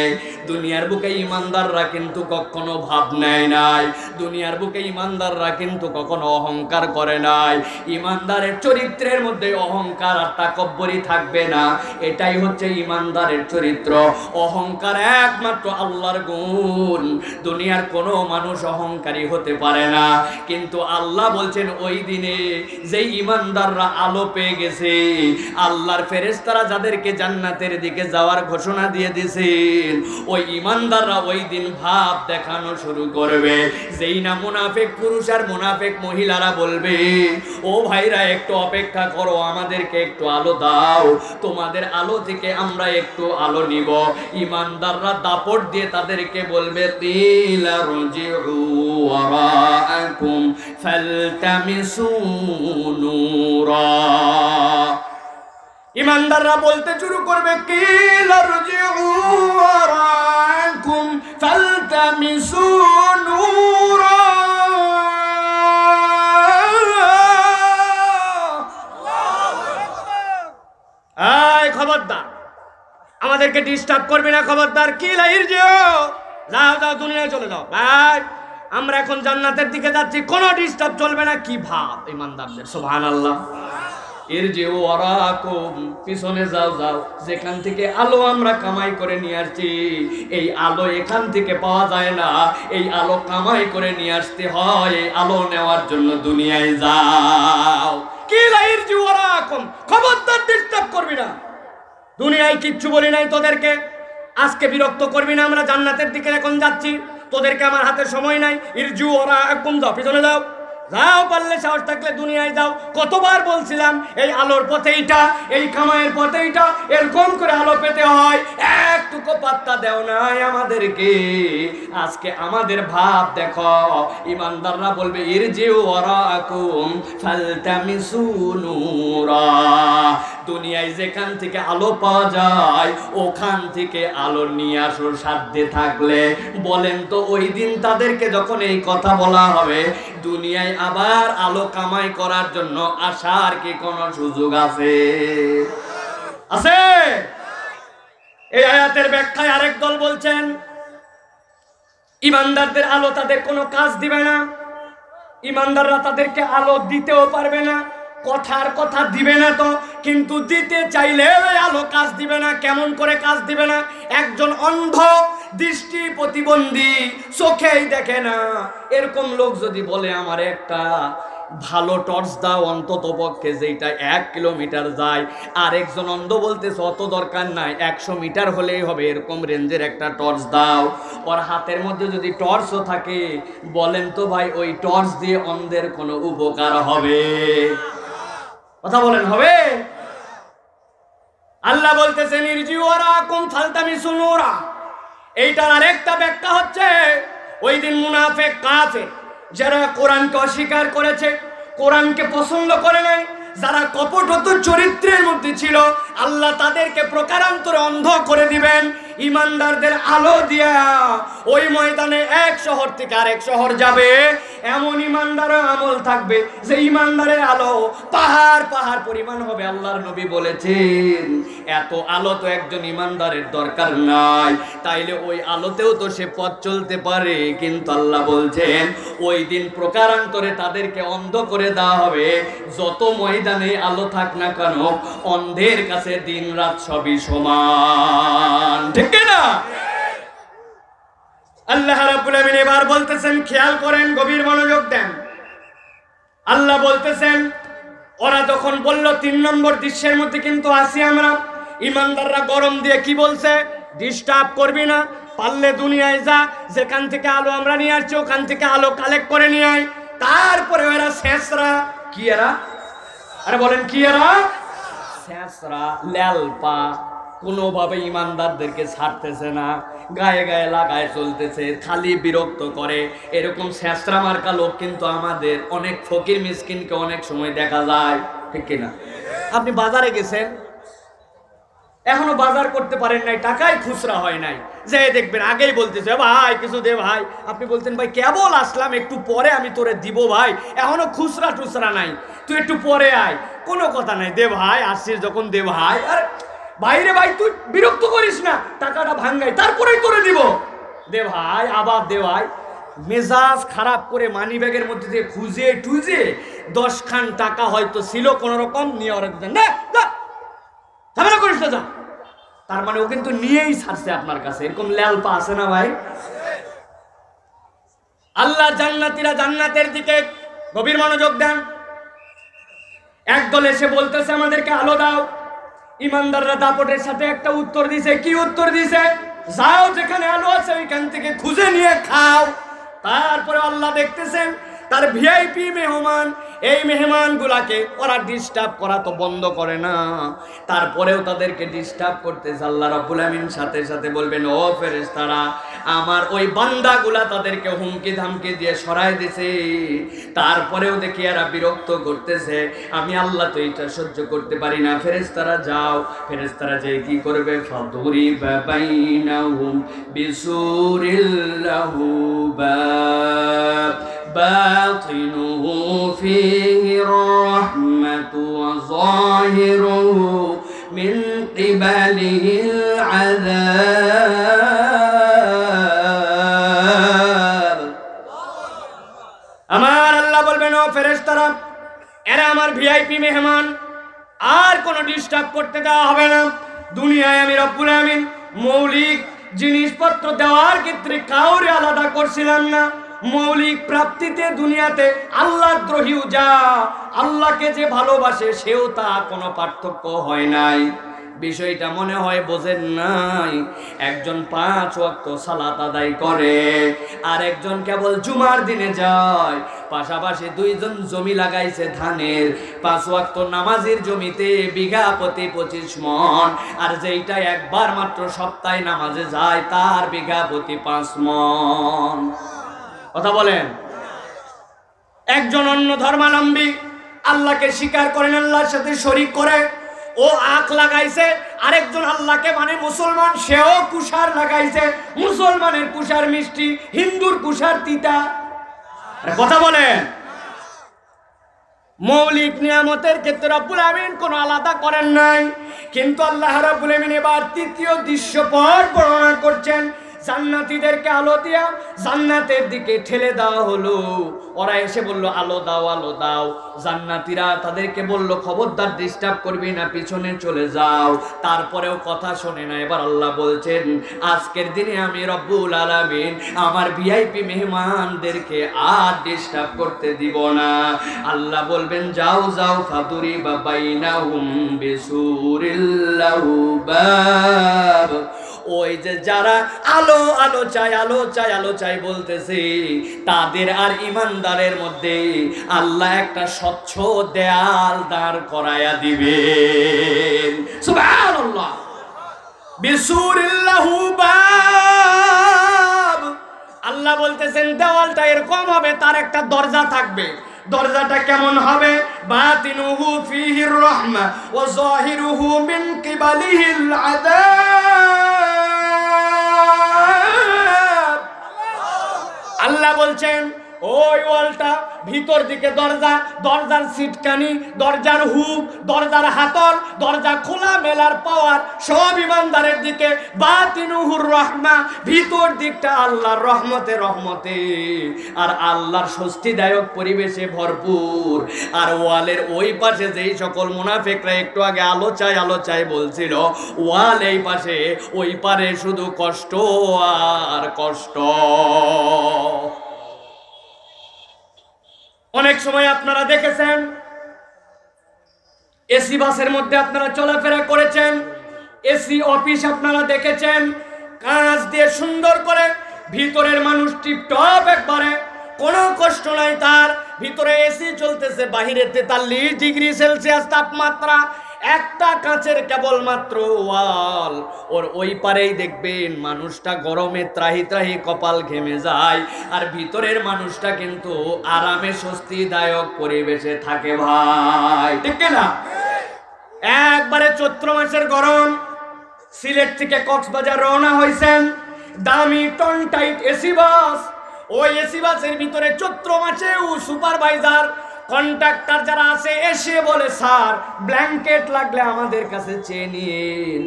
দুনিয়ার বুকে ইমানদাররা কিন্তু কখনো ভাব নেয় নাই, দুনিয়ার বুকে ইমানদাররা কিন্তু কখনো অহংকার করে নাই। ইমানদারের চরিত্রের মধ্যে অহংকার আর তাকব্বুরি থাকবে না, এটাই হচ্ছে ইমানদারের চরিত্র। অহংকার একমাত্র আল্লাহর গুণ, দুনিয়ার কোনো মানুষ অহংকারী হতে পারে না। কিন্তু আল্লাহ বলছেন ওই দিনে যেই ইমানদাররা আলো পেয়ে গেছে, আল্লাহর ফেরেশতারা যাদেরকে জান্নাতের দিকে যাওয়ার ঘোষণা দিয়ে দিয়েছেন, ওই ইমানদাররা ওই দিন ভাব দেখানো শুরু করবে। যেই না মুনাফিক পুরুষ আর মুনাফিক মহিলারা বলবে, ও ভাইরা একটু অপেক্ষা করো, আমাদেরকে একটু আলো দাও, তোমাদের আলো থেকে আমরা একটু আলো নিব। ইমানদাররা দাপট দিয়ে তাদেরকে বলবে, কিলা রজিউ ওয়ারাআকুম ফালতামিসু নূরা। ইমানদাররা বলতে শুরু করবে, কিলা রজিউ ওয়ারাআকুম ফালতামিসু নূরা। এই খবরদার, আমাদেরকে ডিস্টার্ব করবে না, খবরদার। কিলা ইরজিউ, যাও যাও দুনিয়ায় চলে যাও ভাই, আমরা এখন জান্নাতের দিকে যাচ্ছি, কোনো ডিস্টার্ব চলবে না। কি ভাব ইমানদারদের, সুবহানাল্লাহ। ইরজিউ ওয়ারাকুম, পিছনে যাও যাও, যেখান থেকে আলো আমরা কামাই করে নিয়ে আসছি, এই আলো এখান থেকে পাওয়া যায় না, এই আলো কামাই করে নিয়ে আসতে হয়, এই আলো নেওয়ার জন্য দুনিয়ায় যাও। কিলা ইরজিউ ওয়ারাকুম, খবরদার ডিস্টার্ব করবি না, দুনিয়ায় কিচ্ছু বলি নাই তোদেরকে, আজকে বিরক্ত করবি না, আমরা জান্নাতের দিকে এখন যাচ্ছি, তোদেরকে আমার হাতে সময় নাই। ইরজিউ ওয়ারাকুম, যাও পিছনে যাও, যাও, পারলে সাহস থাকলে দুনিয়ায় যাও। কতবার বলছিলাম এই আলোর পথে এইটা, এই কামাইয়ের পথে এইটা, এরকম করে আলো পেতে হয়, একটুকু পাত্তা দেও নাই আমাদেরকে। আজকে আমাদের ভাব দেখো, ইমানদাররা বলবে, ইরজিউ ওয়ারাকুম ফালতামিসু নূরা, দুনিয়ায় যেখান থেকে আলো পাওয়া যায় ওখান থেকে আলো নিয়ে আসো সাধ্যে থাকলে। বলেন তো ওই দিন তাদেরকে যখন এই কথা বলা হবে, দুনিয়ায় আবার আলো কামাই করার জন্য আসার কি কোনো সুযোগ আছে? আছে? এই আয়াতের ব্যাখ্যায় আরেক দল বলছেন, ইমানদারদের আলো তাদের কোনো কাজ দিবে না, ইমানদাররা তাদেরকে আলো দিতেও পারবে না, কথার কথা দিবে না তো, কিন্তু দিতে চাইলে আলো কাজ দিবে না। কেমন করে কাজ দিবে না? একজন অন্ধ, দৃষ্টি প্রতিবন্ধী, চোখেই দেখে না, এরকম লোক যদি বলে আমার একটা ভালো টর্চ দাও অন্তত পক্ষে যেটা 1 কিলোমিটার যায়, আর একজন অন্ধ বলতেছে অত দরকার নাই, 100 মিটার হলেই হবে, এরকম রেঞ্জের একটা টর্চ দাও। ওর হাতের মধ্যে যদি টর্চও থাকে, বলেন তো ভাই ওই টর্চ দিয়ে অন্ধের কোনো উপকার হবে? কথা বলেন, হবে? আল্লাহ বলতেছেন ইরজিউ ওয়ারাকুম ফালতামিসু নূরা, এইটার আরেকটা ব্যাখ্যা হচ্ছে, ওই দিন মুনাফিক কাফের যারা কোরআনকে অস্বীকার করেছে, কোরআনকে পছন্দ করে নাই, যারা কপটত চরিত্রের মধ্যে ছিল, আল্লাহ তাদেরকে প্রকারান্তরে অন্ধ করে দিবেন। ইমানদারদের আলো দিয়া ওই ময়দানে এক শহর থেকে আরেক শহর যাবে, এমন ইমানদারের আমল থাকবে যে ইমানদারের আলো পাহাড় পাহাড় পরিমাণ হবে। আল্লাহর নবী বলেছেন এত আলো তো একজন ইমানদারের দরকার নাই, তাইলে ওই আলোতেও তো সে পথ চলতে পারে। কিন্তু আল্লাহ বলছেন ওই দিন প্রকারান্তরে তাদেরকে অন্ধ করে দেওয়া হবে। যত ময়দানে আলো থাক না কেন, অন্ধের কাছে দিন রাত সবই সমান, ঠিক না? আল্লাহ রাব্বুল আমিন এবার বলতেছেন, খেয়াল করেন, গভীর মনোযোগ দেন। আল্লাহ বলতেছেন ওরা যখন বলল 3 নম্বর দৃশ্যের মধ্যে কিন্তু আসি আমরা, ইমানদাররা গরম দিয়ে কি বলছে, ডিস্টার্ব করবি না, পারলে দুনিয়ায় যা, যেখান থেকে আলো আমরা নিয়ে আসছি ওখান থেকে আলো কালেক্ট করে নিয়ে আয়। তারপরে এরা শেষরা কি, এরা আরে বলেন কি, এরা শেষরা ল্যালপা, কোনোভাবে ইমানদারদেরকে ছাড়তেছে না, গায়ে গায়ে লাগায় চলতেছে, খালি বিরক্ত করে। এরকম শেষরা মার্কা লোক কিন্তু আমাদের অনেক ফকির মিসকিনকে অনেক সময় দেখা যায়, ঠিক কিনা? আপনি বাজারে গেছেন, এখনো বাজার করতে পারেন নাই, টাকাই খুচরা হয় নাই, যে দেখবেন আগেই বলতেছে ভাই কিছু দে ভাই, আপনি বলতেন ভাই কেবল আসলাম একটু পরে আমি তোরে দিব ভাই, এখনো খুচরা টুচরা নাই, তুই একটু পরে আয়। কোনো কথা নাই, দে ভাই আসছিস যখন দে ভাই। আর বাইরে ভাই তুই বিরক্ত করিস না, টাকাটা ভাঙ্গাই তারপরেই তোরে দিব, দে ভাই আবার দে ভাই। মেজাজ খারাপ করে মানি ব্যাগের মধ্যে দিয়ে খুঁজে টুজে 10 খান টাকা হয়তো ছিল কোন রকম নিয়ে ওরা না ঝামেলা করিস না যা, তার মানে ও কিন্তু নিয়েই ছাড়ছে আপনার কাছে। এরকম ল্যালপা আছে না ভাই? আল্লাহ জান্নাতীরা জান্নাতের দিকে গভীর মনোযোগ দেন। একদল এসে বলতেছে আমাদেরকে আলো দাও। ইমানদাররা দাপটের সাথে একটা উত্তর দিছে। কি উত্তর দিছে? যাও যেখানে আলো আছে ওইখান থেকে খুঁজে নিয়ে খাও। তারপরে আল্লাহ দেখতেছেন তার ভিআইপি মেহমান, এই মেহমানগুলাকে ওরা ডিস্টার্ব করা তো বন্ধ করে না, তারপরেও তাদেরকে ডিস্টার্ব করতেছে। আল্লাহ রাব্বুল আমিন সাথে সাথে বলবেন ও ফেরেশতারা, আমার ওই বান্দাগুলা তাদেরকে হুমকি ধামকি দিয়ে সরাই দিছে, তারপরেও দেখি এরা বিরক্ত করতেছে, আমি আল্লাহ তো এটা সহ্য করতে পারি না। ফেরেশতারা যাও। ফেরেশতারা যে কি করবে, ফাদুরিবা বাইনাহুম বিসুরিল্লাহু বাব বাতিনুহু ফীহি রাহমাতু ওয়া যাহিরুহু মিন কিবালিহিল আযাব। আমার আল্লাহ বলবেন ও ফেরেশতারা, এরা আমার ভিআইপি মেহমান, আর কোনো ডিস্টার্ব করতে দেওয়া হবে না। দুনিয়ায় আমি রব্বুল আমিন মৌলিক জিনিসপত্র দেওয়ার ক্ষেত্রে কাউরে আলাদা করছিলাম না। মৌলিক প্রাপ্তিতে দুনিয়াতে আল্লাহ দ্রোহীও যা, আল্লাহকে যে ভালোবাসে সেও তা কোনো পার্থক্য হয় নাই। বিষয়টা মনে হয় বোঝেন নাই। একজন 5 ওয়াক্ত সালাত আদায় করে, আর একজন কেবল জুমার দিনে যায়। পাশাপাশি 2 জন জমি লাগাইছে ধানের, 5 ওয়াক্ত নামাজের জমিতে বিঘা প্রতি 25 মণ, আর যেইটা একবার মাত্র সপ্তাহে নামাজে যায় তার বিঘা প্রতি 5 মণ। কথা বলেন। একজন অন্য ধর্মাবলম্বী আল্লাহকে স্বীকার করেন, আল্লাহর সাথে শরীক করে, ও আখ লাগাইছে। আরেকজন আল্লাহকে মানে মুসলমান, সেও কুশার লাগাইছে। মুসলমানের কুশার মিষ্টি, হিন্দুর কুশার তিতা। কথা বলেন। মৌলিক নিয়ামতের ক্ষেত্রে রব্বুল আমিন কোনো আলাদা করেন নাই। কিন্তু আল্লাহ রাব্বুল আমিন এবার 3য় দৃশ্য পর বর্ণনা করছেন। জান্নাতীদেরকে আলো দিয়া জান্নাতের দিকে ঠেলে দেওয়া হলো। ওরা এসে বলল আলো দাও আলো দাও। জান্নাতীরা তাদেরকে বলল খবরদার ডিস্টার্ব করবি না, পিছনে চলে যাও। তারপরেও কথা শোনে না। এবার আল্লাহ বলছেন আজকের দিনে আমি রব্বুল আলামিন আমার ভিআইপি মেহমানদেরকে আর ডিস্টার্ব করতে দিব না। আল্লাহ বলবেন যাও যাও, ফাদুরিবা বাইনাহুম বিসুরিল্লাহু বাব। ওই যে যারা আলো আলো চাই আলো চাই আলো চাই বলতেছে, তাদের আর ইমানদারের মধ্যে আল্লাহ একটা স্বচ্ছ দেয়াল দাঁড় করায়া দিবেন। সুবহানাল্লাহ। বিসুরিল্লাহু বাব। আল্লাহ বলতেছেন দেওয়ালটা এরকম হবে, তার একটা দরজা থাকবে। দরজাটা কেমন হবে? বাতিনুহু ফীহির রাহমা ওয়া যাহিরুহু মিন কিবালিহিল আযাব। বলছেন ওই ওয়ালটা ভিতর দিকে দরজা, দরজার সিটকানি, দরজার হুক, দরজার হাতল, দরজা খোলা মেলার পাওয়ার সব ইমানদারের দিকে। বাতিনুহুর রহমা, ভিতর দিকটা আল্লাহর রহমতে রহমতে আর আল্লাহর স্বস্তিদায়ক পরিবেশে ভরপুর। আর ওয়ালের ওই পাশে যেই সকল মুনাফিকরা একটু আগে আলোচায় বলছিল, ওয়াল এই পাশে, ওই পারে শুধু কষ্ট আর কষ্ট। অনেক সময় আপনারা দেখেছেন এসি বাসের মধ্যে আপনারা চলাফেরা করেছেন, এসি অফিস আপনারা দেখেছেন, কাঁচ দিয়ে সুন্দর করে ভিতরের মানুষ টিপটপ একবারে, কোনো কষ্ট নাই তার। ভিতরে এসি চলতেছে, বাহিরে 43 ডিগ্রি সেলসিয়াস তাপমাত্রা, একটা কাঁচের কেবলমাত্র ওয়াল, ওর ওই পারেই দেখবেন মানুষটা গরমে ত্রাহি ত্রাহি কপাল ঘেমে যায়, আর ভিতরের মানুষটা কিন্তু আরামে স্বস্তিদায়ক পরিবেশে থাকে ভাই, ঠিক না? একবারে চৈত্র মাসের গরম, সিলেট থেকে কক্সবাজার রওনা হয়েছেন, দামি টন টাইট এসি বাস, ওই এসি বাসের ভিতরে চৈত্র মাসেও সুপারভাইজার কন্ট্রাক্টর যারা আছে এসে বলে, স্যার ব্ল্যাঙ্কেট লাগলে আমাদের কাছে চেয়ে নিন।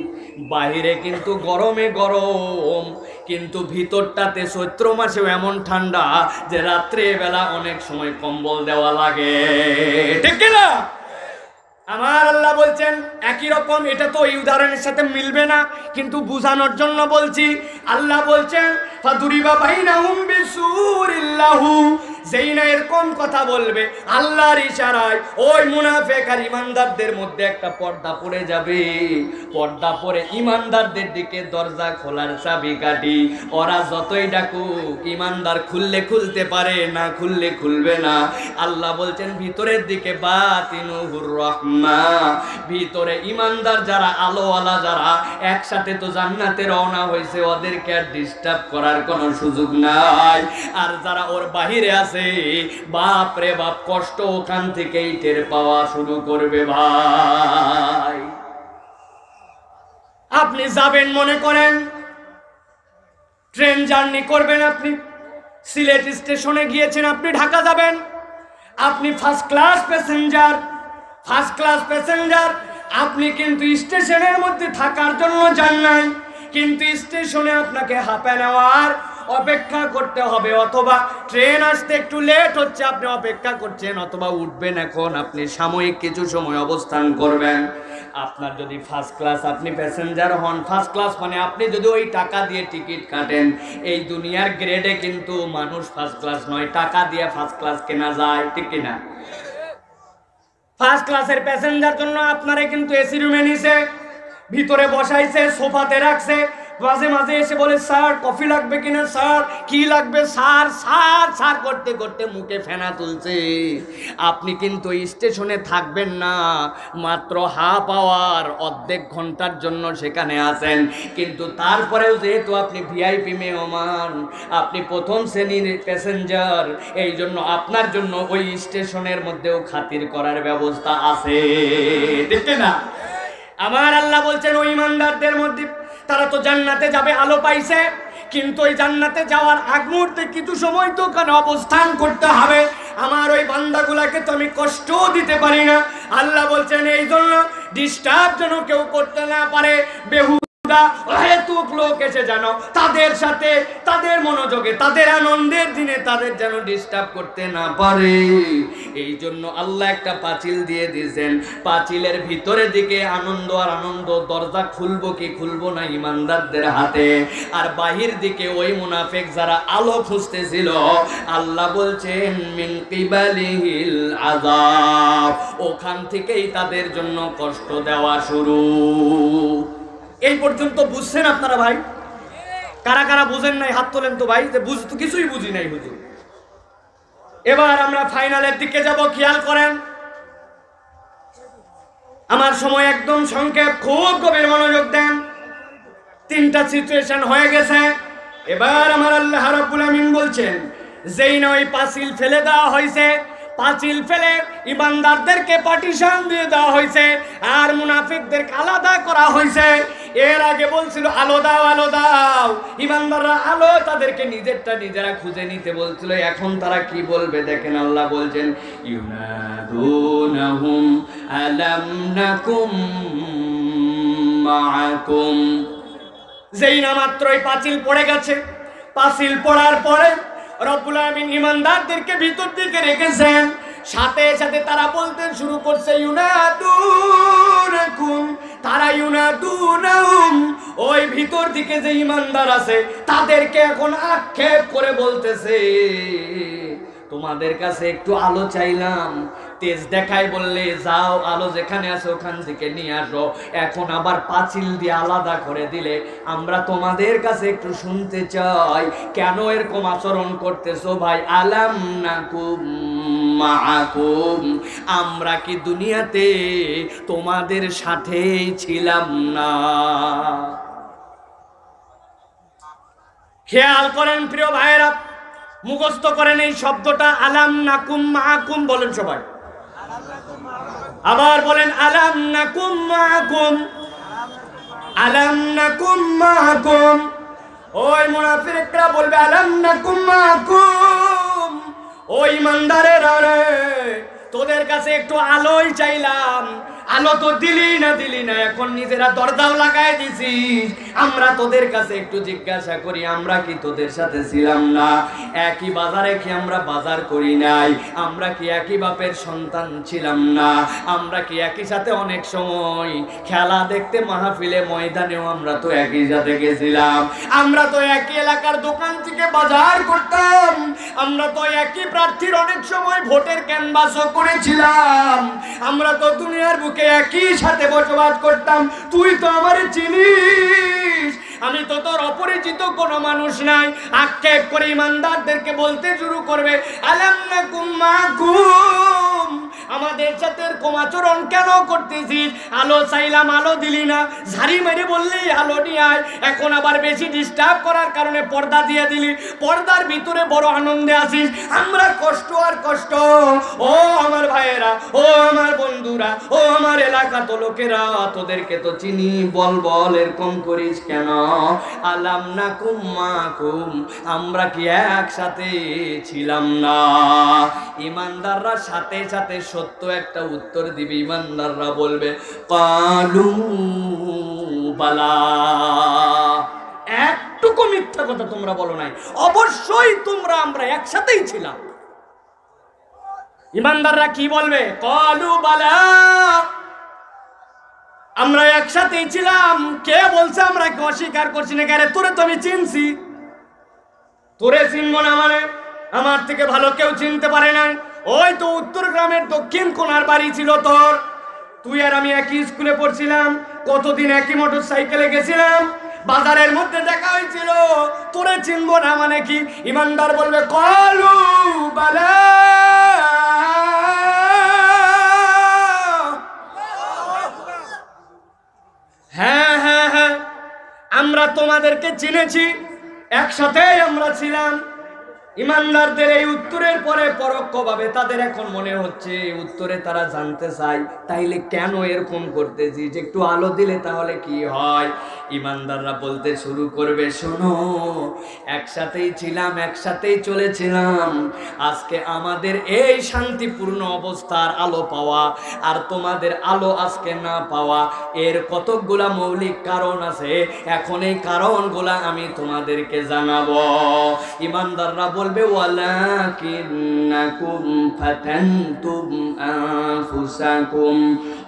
বাহিরে কিন্তু গরমে গরম, কিন্তু ভিতরটাতে চৈত্র মাসেও এমন ঠান্ডা যে রাত্রে বেলা অনেক সময় কম্বল দেওয়া লাগে, ঠিক না? আমার আল্লাহ বলছেন একই রকম। এটা তো এই উদাহরণের সাথে মিলবে না, কিন্তু বুঝানোর জন্য বলছি। আল্লাহ বলছেন ফাদুরিবা বাইনাহুম বিসুরিল্লাহু, যেই না এরকম কথা বলবে আল্লাহর ইশারায় ওই মুনাফিক আর ইমানদারদের মধ্যে একটা পর্দা পড়ে যাবে। পর্দা পড়ে ইমানদারদের দিকে দরজা খোলার চাবিকাঠি, ওরা যতই ডাকুক ইমানদার খুললে খুলতে পারে, না খুললে খুলবে না। আল্লাহ বলছেন ভিতরের দিকে বাতিনুহুর রহমা, ভিতরে ইমানদার যারা, আলোওয়ালা যারা, একসাথে তো জান্নাতে রওনা হয়েছে, ওদেরকে আর ডিস্টার্ব করার কোনো সুযোগ নাই। আর যারা ওর বাহিরে আছে, বাপ রে বাপ, কষ্ট ওখান থেকেই টের পাওয়া শুরু করবে ভাই। আপনি যাবেন, মনে করেন ট্রেন জার্নি করবেন, আপনি সিলেট স্টেশনে গিয়েছেন, আপনি ঢাকা যাবেন, আপনি ফার্স্ট ক্লাস প্যাসেঞ্জার, আপনি কিন্তু স্টেশনের মধ্যে থাকার জন্য যান নাই, কিন্তু স্টেশনে আপনাকে হাফ অ্যান আওয়ার অপেক্ষা করতে হবে, অথবা ট্রেন আসতে একটু লেট হচ্ছে, আপনি অপেক্ষা করছেন, অথবা উঠবেন এখন, আপনি সাময়িক কিছু সময় অবস্থান করবেন। আপনার যদি ফার্স্ট ক্লাস, আপনি প্যাসেঞ্জার হন, ফার্স্ট ক্লাস মানে আপনি যদি ওই টাকা দিয়ে টিকিট কাটেন, এই দুনিয়ার গ্রেডে কিন্তু মানুষ ফার্স্ট ক্লাস নয়, টাকা দিয়ে ফার্স্ট ক্লাস কেনা যায়, ঠিক কিনা? ফার্স্ট ক্লাসের প্যাসেঞ্জার জন্য আপনারে কিন্তু এসি রুমে নিছে, ভিতরে বসাইছে, সোফাতে রাখছে, মাঝে মাঝে এসে বলে স্যার কফি লাগবে কিনা, স্যার কি লাগবে, স্যার স্যার স্যার করতে করতে মুখে ফেনা তুলছে। আপনি কিন্তু স্টেশনে থাকবেন না, মাত্র হাফ আওয়ার, অর্ধেক ঘন্টার জন্য সেখানে আছেন, কিন্তু তারপরেও যেহেতু আপনি ভিআইপি মেহমান, আপনি প্রথম শ্রেণীর প্যাসেঞ্জার, এই জন্য আপনার জন্য ওই স্টেশনের মধ্যেও খাতির করার ব্যবস্থা আছে, ঠিক না? আমার আল্লাহ বলছেন ওই ইমানদারদের মধ্যে, তারা তো জান্নাতে যাবে, আলো পাইছে, কিন্তু ওই জান্নাতে যাওয়ার আগ মুহূর্তে কিছু সময় তো ওখানে অবস্থান করতে হবে। আমার ওই বান্দাগুলাকে তো আমি কষ্ট দিতে পারি না। আল্লাহ বলছেন এই জন্য ডিস্টার্ব যেন কেউ করতে না পারে, অহেতুক লোক এসে যেন তাদের সাথে, তাদের মনোযোগে, তাদের আনন্দের দিনে তাদের যেন ডিস্টার্ব করতে না পারে, এই জন্য আল্লাহ একটা পাঁচিল দিয়ে দিয়েছেন। পাঁচিলের ভিতরের দিকে আনন্দ আর আনন্দ, দরজা খুলবো কি খুলবো না ইমানদারদের হাতে, আর বাহির দিকে ওই মুনাফিক যারা আলো খুঁজতেছিল, আল্লাহ বলছেন মিন কিবালিহিল আযাব, ওখান থেকেই তাদের জন্য কষ্ট দেওয়া শুরু। এই পর্যন্ত বুঝছেন আপনারা ভাই? কারা কারা বুঝেন নাই হাত তোলেন তো ভাই, যে বুঝতো কিছুই বুঝি নাই হুজুর। এবার আমরা ফাইনালের দিকে যাব, খেয়াল করেন, আমার সময় একদম সংক্ষেপ, খুব গভীর মনোযোগ দেন। 3টা সিচুয়েশন হয়ে গেছে। এবার আমার আল্লাহ রাব্বুল আমিন বলছেন যেই না ওই পাঁচিল ফেলে দেওয়া হয়েছে, পাঁচিল ফেলে ইমানদারদেরকে পার্টিশন দিয়ে দেওয়া হয়েছে আর মুনাফিকদেরকে আলাদা করা হয়েছে। এর আগে বলছিল আলো দাও আলো দাও, ইমানদাররা আলো তাদেরকে নিজেরটা নিজেরা খুঁজে নিতে বলছিল। এখন তারা কি বলবে দেখেন, আল্লাহ বলছেন ইউনাদুনাহুম আলাম নাকুম মাআকুম। যেই না মাত্রই পাঁচিল পড়ে গেছে, পাঁচিল পড়ার পরে রব্বুল আলামিন ইমানদারদেরকে ভিতর দিকে রেখেছেন, সাথে সাথে তারা বলতে শুরু করছে ইউনাদুনাকুম, তারা ইউনাদুনাহুম, ওই ভিতর দিকে যে ইমানদার আছে তাদেরকে এখন আক্ষেপ করে বলতেছে তোমাদের কাছে একটু আলো চাইলাম, তেজ দেখাই বললে যাও আলো যেখানে আছে ওখান থেকে নিয়ে আসো, এখন আবার পাঁচিল দিয়ে আলাদা করে দিলে আমরা তোমাদের কাছে একটু শুনতে চাই কেন এরকম আচরণ করতেছো ভাই। আলাম নাকুম মাআকুম, আমরা কি দুনিয়াতে তোমাদের সাথেই ছিলাম না? খেয়াল করেন প্রিয় ভাইরা, মুখস্থ করেন এই শব্দটা আলাম নাকুম মাআকুম, বলেন সবাই, আবার বলেন আলাম নাকুম মাআকুম, আলাম নাকুম মাআকুম। ওই মুনাফিকরা বলবে আলাম নাকুম মাআকুম, ওই ইমানদারেরা রে তোদের কাছে একটু আলোই চাইলাম, আলো তো দিলি না, এখন নিজেরা দরজাও লাগাই দিছিস। আমরা তোদের কাছে একটু জিজ্ঞাসা করি, আমরা কি তোদের সাথে ছিলাম না? একই বাজারে কি আমরা বাজার করি নাই? আমরা কি একই বাপের সন্তান ছিলাম না? আমরা কি একই সাথে অনেক সময় খেলা দেখতে মাহফিলে ময়দানেও আমরা তো একই সাথে গেছিলাম? আমরা তো একই এলাকার দোকান থেকে বাজার করতাম, আমরা তো একই প্রার্থীর অনেক সময় ভোটের ক্যানভাসও করেছিলাম, আমরা তো দুনিয়ার বুকে একই সাথে বসবাস করতাম। তুই তো আমারে চিনিস, আমি তো তোর অপরিচিত কোনো মানুষ নাই। আক্ষেপ করে ইমানদারদেরকে বলতে শুরু করবে আলাম নাকুম মাআকুম, আমাদের সাথে এরকম আচরণ কেন করতেছিস? আলো চাইলাম আলো দিলি না, ঝাড়ি মেরে বললেই আলো নিয়ে আয়, এখন আবার বেশি ডিস্টার্ব করার কারণে পর্দা দিয়ে দিলি, পর্দার ভিতরে বড় আনন্দে আছিস। আমরা কষ্ট আর কষ্ট। ও আমার ভাইয়েরা, ও আমার বন্ধুরা, ও আমার এলাকা তো লোকেরা, তোদেরকে তো চিনি, বল বল এরকম করিস কেন? আলাম নাকুম মাআকুম, আমরা কি একসাথে ছিলাম না? ইমানদাররা সাথে সাথে সত্য একটা উত্তর দিবে। ইমানদাররা বলবে কালু বালা, একটুকু মিথ্যা কথা তোমরা বলো নাই, অবশ্যই তোমরা আমরা একসাথেই ছিলাম। ইমানদাররা কি বলবে? কালু বালা, আমরা একসাথেই ছিলাম। কে বলছে আমরা কি অস্বীকার করছি না? আরে তোরে তো আমি চিনছি, তোরে চিনবো না মানে? আমার থেকে ভালো কেউ চিনতে পারে নাই। ওই তো উত্তর গ্রামের দক্ষিণ কোনার বাড়ি ছিল তোর, তুই আর আমি একই স্কুলে পড়ছিলাম, কতদিন একই মোটর সাইকেলে গেছিলাম, বাজারের মধ্যে দেখা হয়েছিল, তোরে চিনবো না মানে কি? ইমানদার বলবে কালু বালা, হ্যাঁ হ্যাঁ হ্যাঁ, আমরা তোমাদেরকে চিনেছি, একসাথেই আমরা ছিলাম। ইমানদারদের এই উত্তরের পরে পরোক্ষভাবে তাদের এখন মনে হচ্ছে উত্তরে তারা জানতে চায় তাইলে কেন এরকম করতেছি, যে একটু আলো দিলে তাহলে কি হয়? ইমানদাররা বলতে শুরু করবে শোনো, একসাথেই ছিলাম, একসাথেই চলেছিলাম, আজকে আমাদের এই শান্তিপূর্ণ অবস্থার আলো পাওয়া আর তোমাদের আলো আজকে না পাওয়া, এর কতকগুলা মৌলিক কারণ আছে। এখন এই কারণগুলা আমি তোমাদেরকে জানাবো। ইমানদাররা বলবে ওয়ালাকিন্নাকুম ফাতানতুম আনফুসাকুম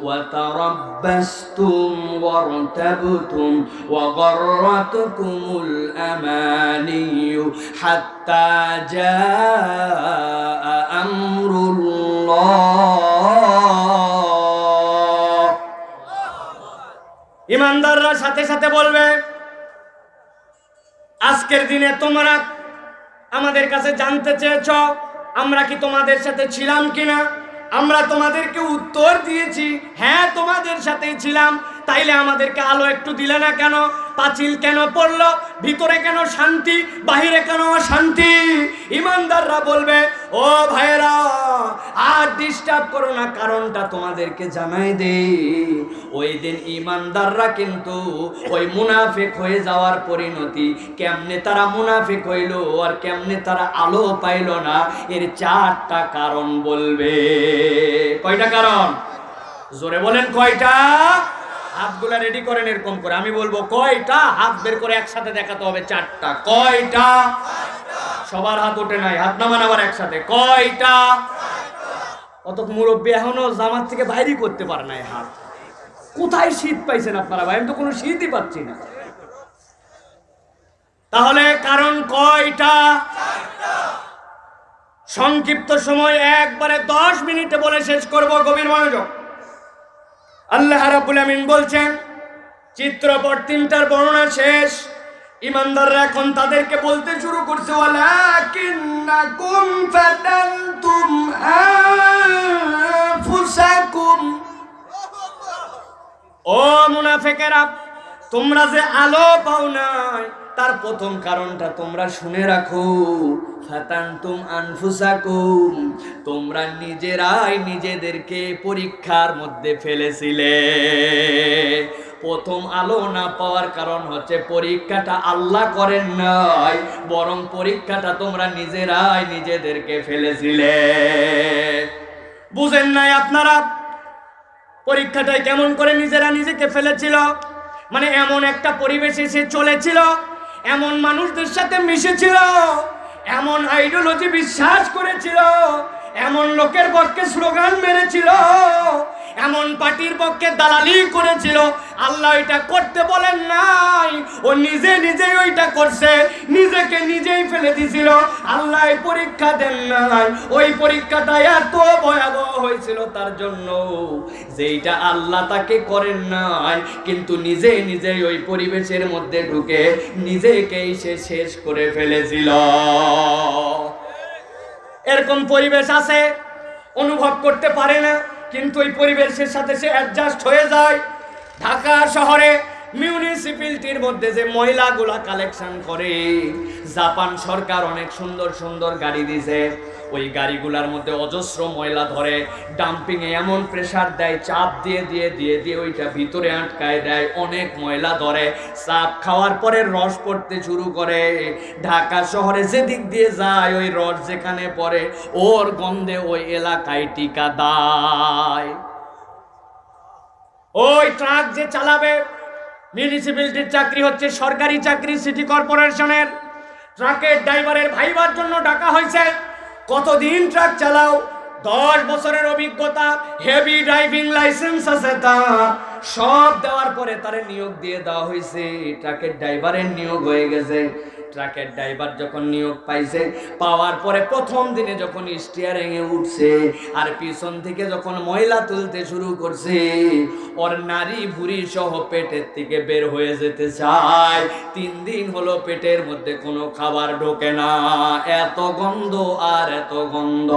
ওয়া তারাব্বাসতুম ওয়ারতাবতুম ওয়া গাররাতকুমুল আমানিয়ু হাত্তা জাআ আমরুল্লাহ। ইমানদাররা সাথে সাথে বলবে আজকের দিনে তোমরা আমাদের কাছে জানতে চেয়েছ আমরা কি তোমাদের সাথে ছিলাম কিনা? আমরা তোমাদেরকে উত্তর দিয়েছি হ্যাঁ তোমাদের সাথেই ছিলাম, তাইলে আমাদেরকে আলো একটু দিলে না কেন? পাঁচিল কেন পড়লো? ভিতরে কেন শান্তি, বাহিরে কেন অশান্তি? ইমানদাররা বলবে ও ভাইরা, আর ডিস্টার্ব করো না, কারণটা তোমাদেরকে জানাই দে। ওই দিন ইমানদাররা কিন্তু ওই মুনাফিক হয়ে যাওয়ার পরিণতি, কেমনে তারা মুনাফিক হইল আর কেমনে তারা আলো পাইল না, এর 4টা কারণ বলবে। কয়টা কারণ? জোরে বলেন কয়টা? হাতগুলা রেডি করেন এরকম করে, আমি বলবো কয়টা, হাত বের করে একসাথে দেখাতে হবে 4টা। কয়টা? সবার হাত ওঠে নাই, হাত নামান আবার একসাথে। কয়টা? অত মুরব্বী এখনো জামাত থেকে বাইরে করতে পারে নাই হাত। কোথায় শীত পাইছেন আপনারা ভাই? আমি তো কোনো শীতই পাচ্ছি না। তাহলে কারণ কয়টা? সংক্ষিপ্ত সময় একবারে 10 মিনিটে বলে শেষ করব, গভীর মনোযোগ। আল্লাহ রাব্বুল আমিন বলছেন, চিত্রপট 3টার বর্ণনা শেষ। ইমানদাররা এখন তাদেরকে বলতে শুরু করছে, ওয়ালাকিন্নাকুম ফাতানতুম আনফুসাকুম। ও মুনাফিকেরা, তোমরা যে আলো পাও নাই তার প্রথম কারণটা তোমরা শুনে রাখো। ফাতানতুম আনফুসাকুম, তোমরা নিজেরাই নিজেদেরকে পরীক্ষার মধ্যে ফেলেছিলে। প্রথম আলো না পাওয়ার কারণ হচ্ছে পরীক্ষাটা আল্লাহ করেন নাই, বরং পরীক্ষাটা তোমরা নিজেরাই নিজেদেরকে ফেলেছিলে। বুঝেন নাই আপনারা? পরীক্ষাটাই কেমন করে নিজেরা নিজেকে ফেলেছিল? মানে এমন একটা পরিবেশে সে চলেছিল, এমন মানুষদের সাথে মিশেছিল, এমন আইডিওলজি বিশ্বাস করেছিল, এমন লোকের পক্ষে স্লোগান মেরেছিল, এমন পার্টির পক্ষে দালালি করেছিল। আল্লাহ এটা করতে বলেন নাই, ও নিজে নিজেই ওইটা করছে, নিজেকে নিজেই ফেলে দিছিল। আল্লাহ পরীক্ষা দেন নাই, ওই পরীক্ষাটা এত ভয়াবহ হয়েছিল তার জন্য, যেইটা আল্লাহ তাকে করেন নাই, কিন্তু নিজে নিজেই ওই পরিবেশের মধ্যে ঢুকে নিজেকেই সে শেষ করে ফেলেছিল। এরকম পরিবেশ আছে, অনুভব করতে পারে না, কিন্তু ওই পরিবেশের সাথে সে অ্যাডজাস্ট হয়ে যায়। ঢাকা শহরে মিউনিসিপ্যালিটির মধ্যে যে ময়লাগুলা কালেকশন করে, জাপান সরকার অনেক সুন্দর সুন্দর গাড়ি দিয়েছে, ওই গাড়িগুলার মধ্যে অজস্র ময়লা ধরে, ডাম্পিংয়ে এমন প্রেসার দেয়, চাপ দিয়ে দিয়ে দিয়ে দিয়ে ওইটা ভিতরে আটকায় দেয়, অনেক ময়লা ধরে। চাপ খাওয়ার পরে রস পড়তে শুরু করে। ঢাকা শহরে যেদিক দিয়ে যায় ওই রস যেখানে পড়ে ওর গন্ধে ওই এলাকায় টিকা দেয়। ওই ট্রাক যে চালাবে, মিউনিসিপ্যালিটির চাকরি হচ্ছে সরকারি চাকরি, সিটি কর্পোরেশনের। ট্রাকের ড্রাইভারের ভাইবার জন্য ডাকা হয়েছে। কতদিন ট্রাক চালাও? 10 বছরের অভিজ্ঞতা, হেভি ড্রাইভিং লাইসেন্স আছে তার, সব দেওয়ার পরে তারে নিয়োগ দিয়ে দেওয়া হয়েছে। ট্রাকের ড্রাইভারের নিয়োগ হয়ে গেছে। ট্রাকের ড্রাইভার যখন নিয়োগ পাইছে, পাওয়ার পরে প্রথম দিনে যখন স্টিয়ারিং এ উঠছে আর পিছন থেকে যখন ময়লা তুলতে শুরু করছে, ওর নারী ভুঁড়ি সহ পেটের থেকে বের হয়ে যেতে চায়। 3 দিন হলো পেটের মধ্যে কোনো খাবার ঢোকে না, এত গন্ধ আর এত গন্ধ।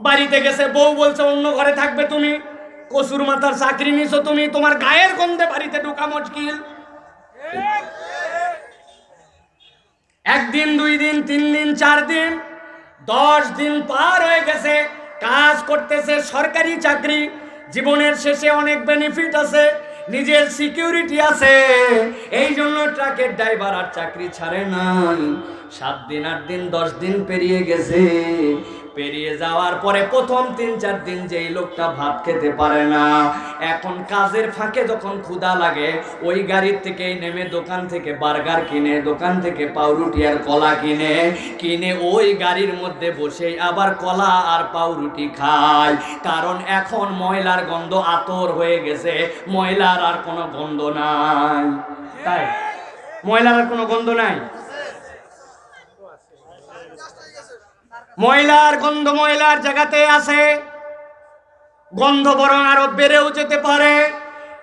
বাড়িতে গেছে, বউ বলছে অন্য ঘরে থাকবে তুমি, কসুর মাথার চাকরি নিছো তুমি, তোমার গায়ের গন্ধে বাড়িতে ঢোকা মুশকিল। 1 দিন 2 দিন 3 দিন 4 দিন 10 দিন পার হয়ে গেছে, কাজ করতেছে, সরকারি চাকরি, জীবনের শেষে অনেক বেনিফিট আছে, নিজের সিকিউরিটি আছে, এই জন্য ট্রাকের ড্রাইভার আর চাকরি ছাড়ে নাই। 7 দিন 8 দিন 10 দিন পেরিয়ে গেছে। পেরিয়ে যাওয়ার পরে প্রথম 3-4 দিন যেই লোকটা ভাত খেতে পারে না, এখন কাজের ফাঁকে যখন ক্ষুধা লাগে ওই গাড়ির থেকে নেমে দোকান থেকে বার্গার কিনে, দোকান থেকে পাউরুটি আর কলা কিনে ওই গাড়ির মধ্যে বসে আবার কলা আর পাউরুটি খায়। কারণ এখন ময়লার গন্ধ আতর হয়ে গেছে, ময়লার আর কোনো গন্ধ নাই। তাই ময়লার আর কোনো গন্ধ নাই। ময়লার গন্ধ ময়লার জায়গাতে আছে, গন্ধ বরং আরো বেড়েও যেতে পারে।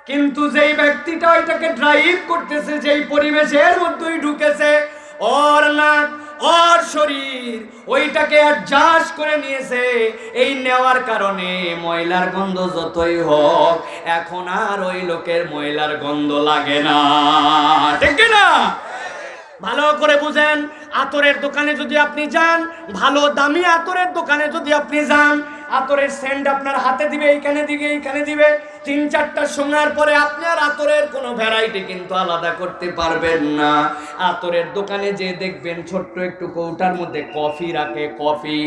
কিন্তু যেই ব্যক্তিটা ওইটাকে ড্রাইভ করতেছে, যেই পরিবেশের মধ্যেই ঢুকেছে, ওর নাক ওর শরীর ওইটাকে অ্যাডজাস্ট করে নিয়েছে। এই নেওয়ার কারণে ময়লার গন্ধ যতই হোক এখন আর ওই লোকের ময়লার গন্ধ লাগে না, ঠিক না? ভালো করে বুঝেন, আতরের দোকানে যদি আপনি যান, ভালো দামি আতরের দোকানে যদি আপনি যান, আতরের সেন্ট আপনার হাতে দিবে, এইখানে দিবে, এইখানে দিবে, 3-4টা শোনার পরে আপনার আতরের কোনো ভ্যারাইটি কিন্তু আলাদা করতে পারবেন না। আতরের দোকানে যে দেখবেন ছোট্ট একটু কৌটার মধ্যে কফি রাখে, কফি,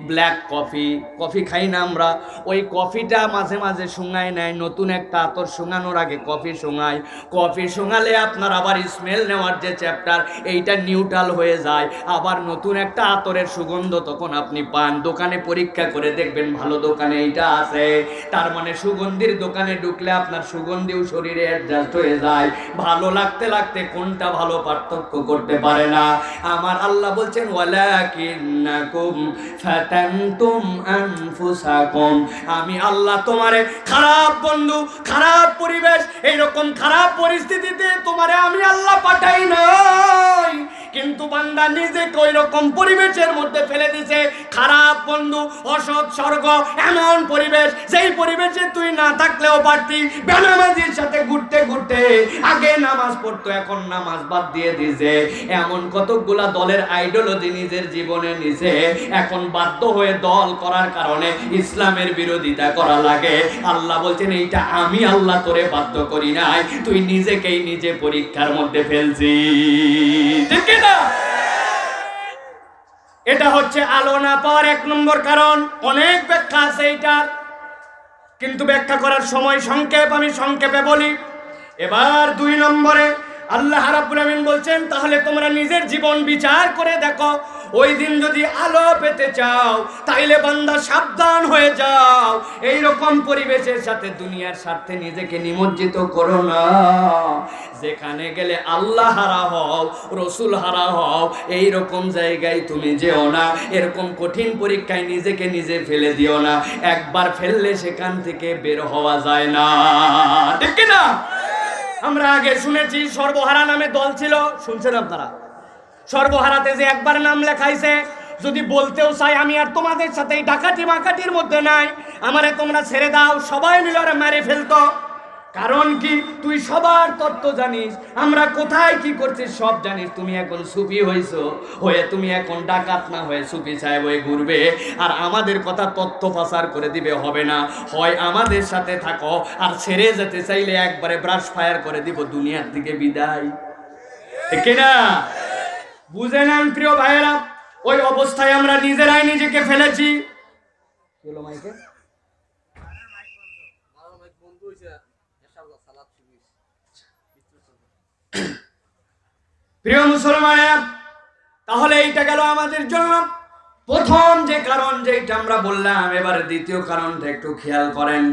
ব্ল্যাক কফি, কফি খাই না আমরা, ওই কফিটা মাঝে মাঝে শুঙায় নেয়, নতুন একটা আতর শুঙানোর আগে কফি শুঙায়, কফি শুঙালে আপনার আবার স্মেল নেওয়ার যে চ্যাপ্টার এইটা নিউট্রাল হয়ে যায়, আবার নতুন একটা আতরের সুগন্ধ তখন আপনি পান। দোকানে পরীক্ষা করে দেখবেন ভালো দোকানে এইটা আছে, তার মানে সুগন্ধির দোকানে ঢুকলে আপনার সুগন্ধিও শরীরে অ্যাডজাস্ট হয়ে যায়, ভালো লাগতে লাগতে কোনটা ভালো পার্থক্য করতে পারে না। আমার আল্লাহ বলছেন ওয়ালাকিন্নাকুম ফাতানতুম আনফুসাকুম, আমি আল্লাহ তোমারে খারাপ বন্ধু, খারাপ পরিবেশ, এইরকম খারাপ পরিস্থিতিতে তোমারে আমি আল্লাহ পাঠাই নাই, কিন্তু বান্দা নিজেকে ওই রকম পরিবেশের মধ্যে ফেলে দিছে, খারাপ বন্ধু, অসৎ স্বর্গ, এমন পরিবেশ যেই পরিবেশে তুই না থাকলেও পারতি। বেনামাজির সাথে ঘুরতে ঘুরতে আগে নামাজ পড়তো, এখন নামাজ বাদ দিয়ে দিছে, এমন কতগুলা দলের আইডিওলজি নিজের জীবনে নিছে, এখন বাধ্য হয়ে দল করার কারণে ইসলামের বিরোধিতা করা লাগে। আল্লাহ বলছেন এইটা আমি আল্লাহ তোরে বাধ্য করি নাই, তুই নিজেকেই নিজে পরীক্ষার মধ্যে ফেলছিস, ঠিক না? এটা হচ্ছে আলো না পাওয়ার 1 নম্বর কারণ। অনেক ব্যাখ্যা আছে এইটার, কিন্তু ব্যাখ্যা করার সময় সংক্ষেপ, আমি সংক্ষেপে বলি। এবার 2 নম্বরে আল্লাহ রাব্বুল আমিন বলছেন তাহলে তোমরা নিজের জীবন বিচার করে দেখো, ওই দিন যদি আলো পেতে চাও তাইলে বান্দা সাবধান হয়ে যাও, এই রকম পরিবেশের সাথে দুনিয়ার স্বার্থে নিজেকে নিমজ্জিত করো না, যেখানে গেলে আল্লাহ হারা হও, রসুল হারা হও, এই রকম জায়গায় তুমি যেও না, এরকম কঠিন পরীক্ষায় নিজেকে নিজে ফেলে দিও না, একবার ফেললে সেখান থেকে বের হওয়া যায় না, ঠিক না? আমরা আগে শুনেছি সর্বহারা নামে দল ছিল, শুনছেন আপনারা? সর্বহারাতে যে একবার নাম লেখাইছে, যদি বলতেও চাই আমি আর তোমাদের সাথে এই ডাকাতি মাকাটির মধ্যে নাই, আমারে তোমরা ছেড়ে দাও, সবাই মিলে ওরা মেরে ফেলতো। কারণ কি? তুই সবার তত্ত্ব জানিস, আমরা কোথায় কি করছি সব জানিস, তুমি এখন সুফি হইছো, হয়ে তুমি এখন ডাকাত না হয়ে সুফি সাহেব হয়ে ঘুরবে, আর আমাদের কথা তথ্য পাচার করে দিবে, হবে না। হয় আমাদের সাথে থাকো, আর ছেড়ে যেতে চাইলে একবারে ব্রাশ ফায়ার করে দিব, দুনিয়ার দিকে বিদায়, ঠিক না? বুঝে নেন প্রিয় ভাইয়েরা, ওই অবস্থায় আমরা নিজেরাই নিজেকে ফেলেছি। প্রিয় মুসলমানেরা, তাহলে এইটা গেল আমাদের জন্য প্রথম যে কারণ, যেটা আমরা বললাম। এবার দ্বিতীয় কারণটা একটু খেয়াল করেন।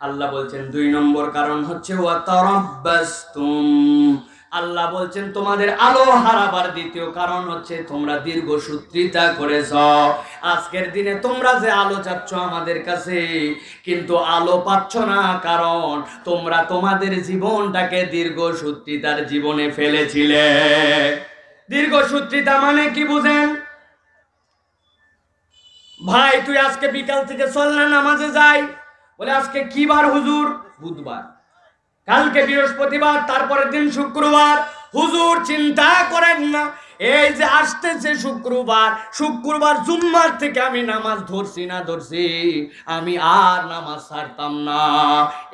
আল্লাহ বলছেন 2 নম্বর কারণ হচ্ছে ওয়াতারাব্বাসতুম, আল্লাহ বলছেন তোমাদের আলো হারাবার দ্বিতীয় কারণ হচ্ছে তোমরা দীর্ঘসূত্রিতা করেছ। আজকের দিনে তোমরা যে আলো চাচ্ছ আমাদের কাছে, কিন্তু আলো পাচ্ছ না, কারণ তোমরা তোমাদের জীবনটাকে দীর্ঘসূত্রিতার জীবনে ফেলেছিলে। দীর্ঘসূত্রিতা মানে কি বুঝেন ভাই? তুই আজকে বিকাল থেকে চল না নামাজে যাই, বলে আজকে কি বার হুজুর? বুধবার। কালকে বৃহস্পতিবার, তারপরের দিন শুক্রবার। হুজুর চিন্তা করেন না, এই যে আসতেছে শুক্রবার, শুক্রবার জুম্মার থেকে আমি নামাজ ধরছি না ধরছি, আমি আর নামাজ ছাড়তাম না।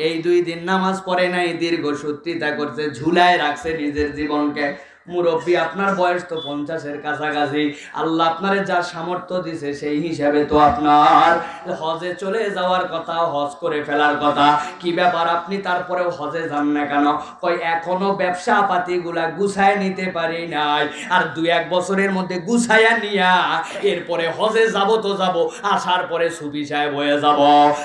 এই 2 দিন নামাজ পড়ে নাই, দীর্ঘসূত্রিতা করছে, ঝুলায় রাখছে নিজের জীবনকে। মুরব্বী, আপনার বয়স তো 50-এর কাছাকাছি, আল্লাহ আপনারে যা সামর্থ্য দিছে সেই হিসাবে তো আপনার হজে চলে যাওয়ার কথা, হজ করে ফেলার কথা। কি ব্যাপার আপনি তারপরেও হজে যান না কেন? কই এখনো ব্যবসা পাতিগুলা গুছায় নিতে পারি নাই, আর 2-1 বছরের মধ্যে গুছায়া নিয়া এরপরে হজে যাব তো যাব, আসার পরে সুফি সাহেব হয়ে যাব।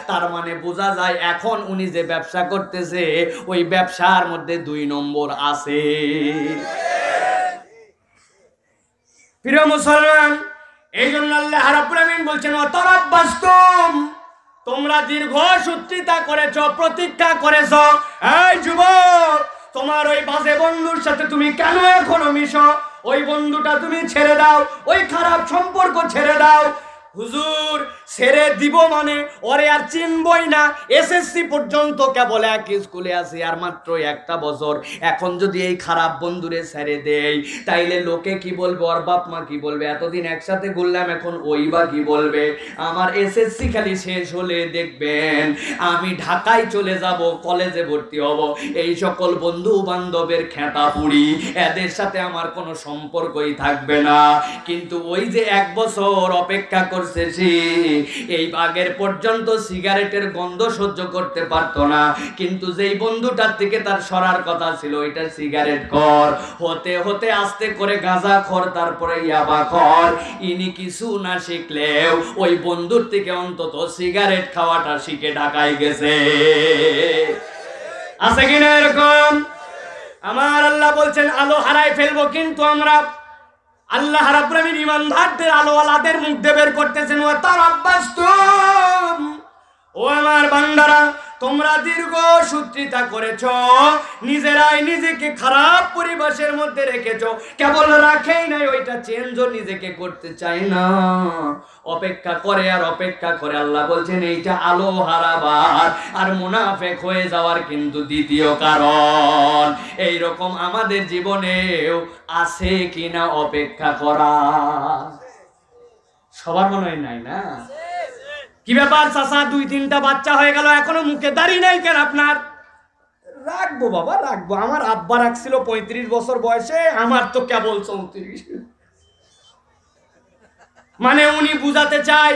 তার মানে বোঝা যায় এখন উনি যে ব্যবসা করতেছে ওই ব্যবসার মধ্যে 2 নম্বর আছে। প্রিয় মুসলমান, এই জন্য আল্লাহ রাব্বুল আমিন বলছেন ওয়াতারাব্বাসতুম, তোমরা দীর্ঘসূত্রিতা করেছো, প্রতীক্ষা করেছো। এই যুবক, তোমার ওই বাজে বন্ধুর সাথে তুমি কেন এখনো মিশো? ওই বন্ধুটা তুমি ছেড়ে দাও, ওই খারাপ সম্পর্ক ছেড়ে দাও। হুজুর ছেড়ে দিব মানে ওরে আর চিনবই না, এসএসসি পর্যন্ত কেবল এক স্কুলে আছি আর মাত্র একটা বছর, এখন যদি এই খারাপ বন্ধুরে ছেড়ে দেই তাইলে লোকে কি বলবে, ওর বাপ মা কি বলবে, এতদিন একসাথে ঘুরলাম এখন ওই বা কি বলবে। আমার এসএসসি খালি শেষ হলে দেখবেন আমি ঢাকায় চলে যাব, কলেজে ভর্তি হব, এই সকল বন্ধু বান্ধবের খেতা পুড়ি, এদের সাথে আমার কোনো সম্পর্কই থাকবে না। কিন্তু ওই যে এক বছর অপেক্ষা করছে সে, এই আগের পর্যন্ত সিগারেটের গন্ধ সহ্য করতে পারতো না, কিন্তু যেই বন্ধুটার থেকে তার সরার কথা ছিল এটা সিগারেট খর, হতে হতে আস্তে করে গাঁজা খর, তারপরে ইয়াবা খর, ইনি কিছু না শিখলেও ওই বন্ধুর থেকে অন্তত সিগারেট খাওয়াটা শিখে ঢাকায় গেছে। আছে কিনা এরকম? আমার আল্লাহ বলছেন আলো হারাই ফেলবো, কিন্তু আমরা আল্লাহ রাব্বুল আমিন ঈমানদারদের আলোওয়ালাদের মুখ দিয়ে বের করতেছেন, ওয়া তারাব্বাসতুম, ও আমার বান্দারা তোমরা দীর্ঘ সূত্রিতা করেছো, নিজেরাই নিজেকে খারাপ পরিবেশের মধ্যে রেখেছো, কেবল রাখেই নাই ওইটা চেঞ্জও নিজেকে করতে চাই না, অপেক্ষা করে আর অপেক্ষা করে। আল্লাহ বলছেন এইটা আলো হারাবার আর মুনাফিক হয়ে যাওয়ার কিন্তু দ্বিতীয় কারণ। এইরকম আমাদের জীবনেও আছে কিনা অপেক্ষা করা? সবার মনে হয় নাই না? কি ব্যাপার চাচা, 2-3টা বাচ্চা হয়ে গেল এখনো মুখে দাড়ি নাই কেন আপনার? রাখবো বাবা রাখবো, আমার আব্বা রাখছিল 35 বছর বয়সে, আমার তো কেবল 34। মানে উনি বুঝাতে চাই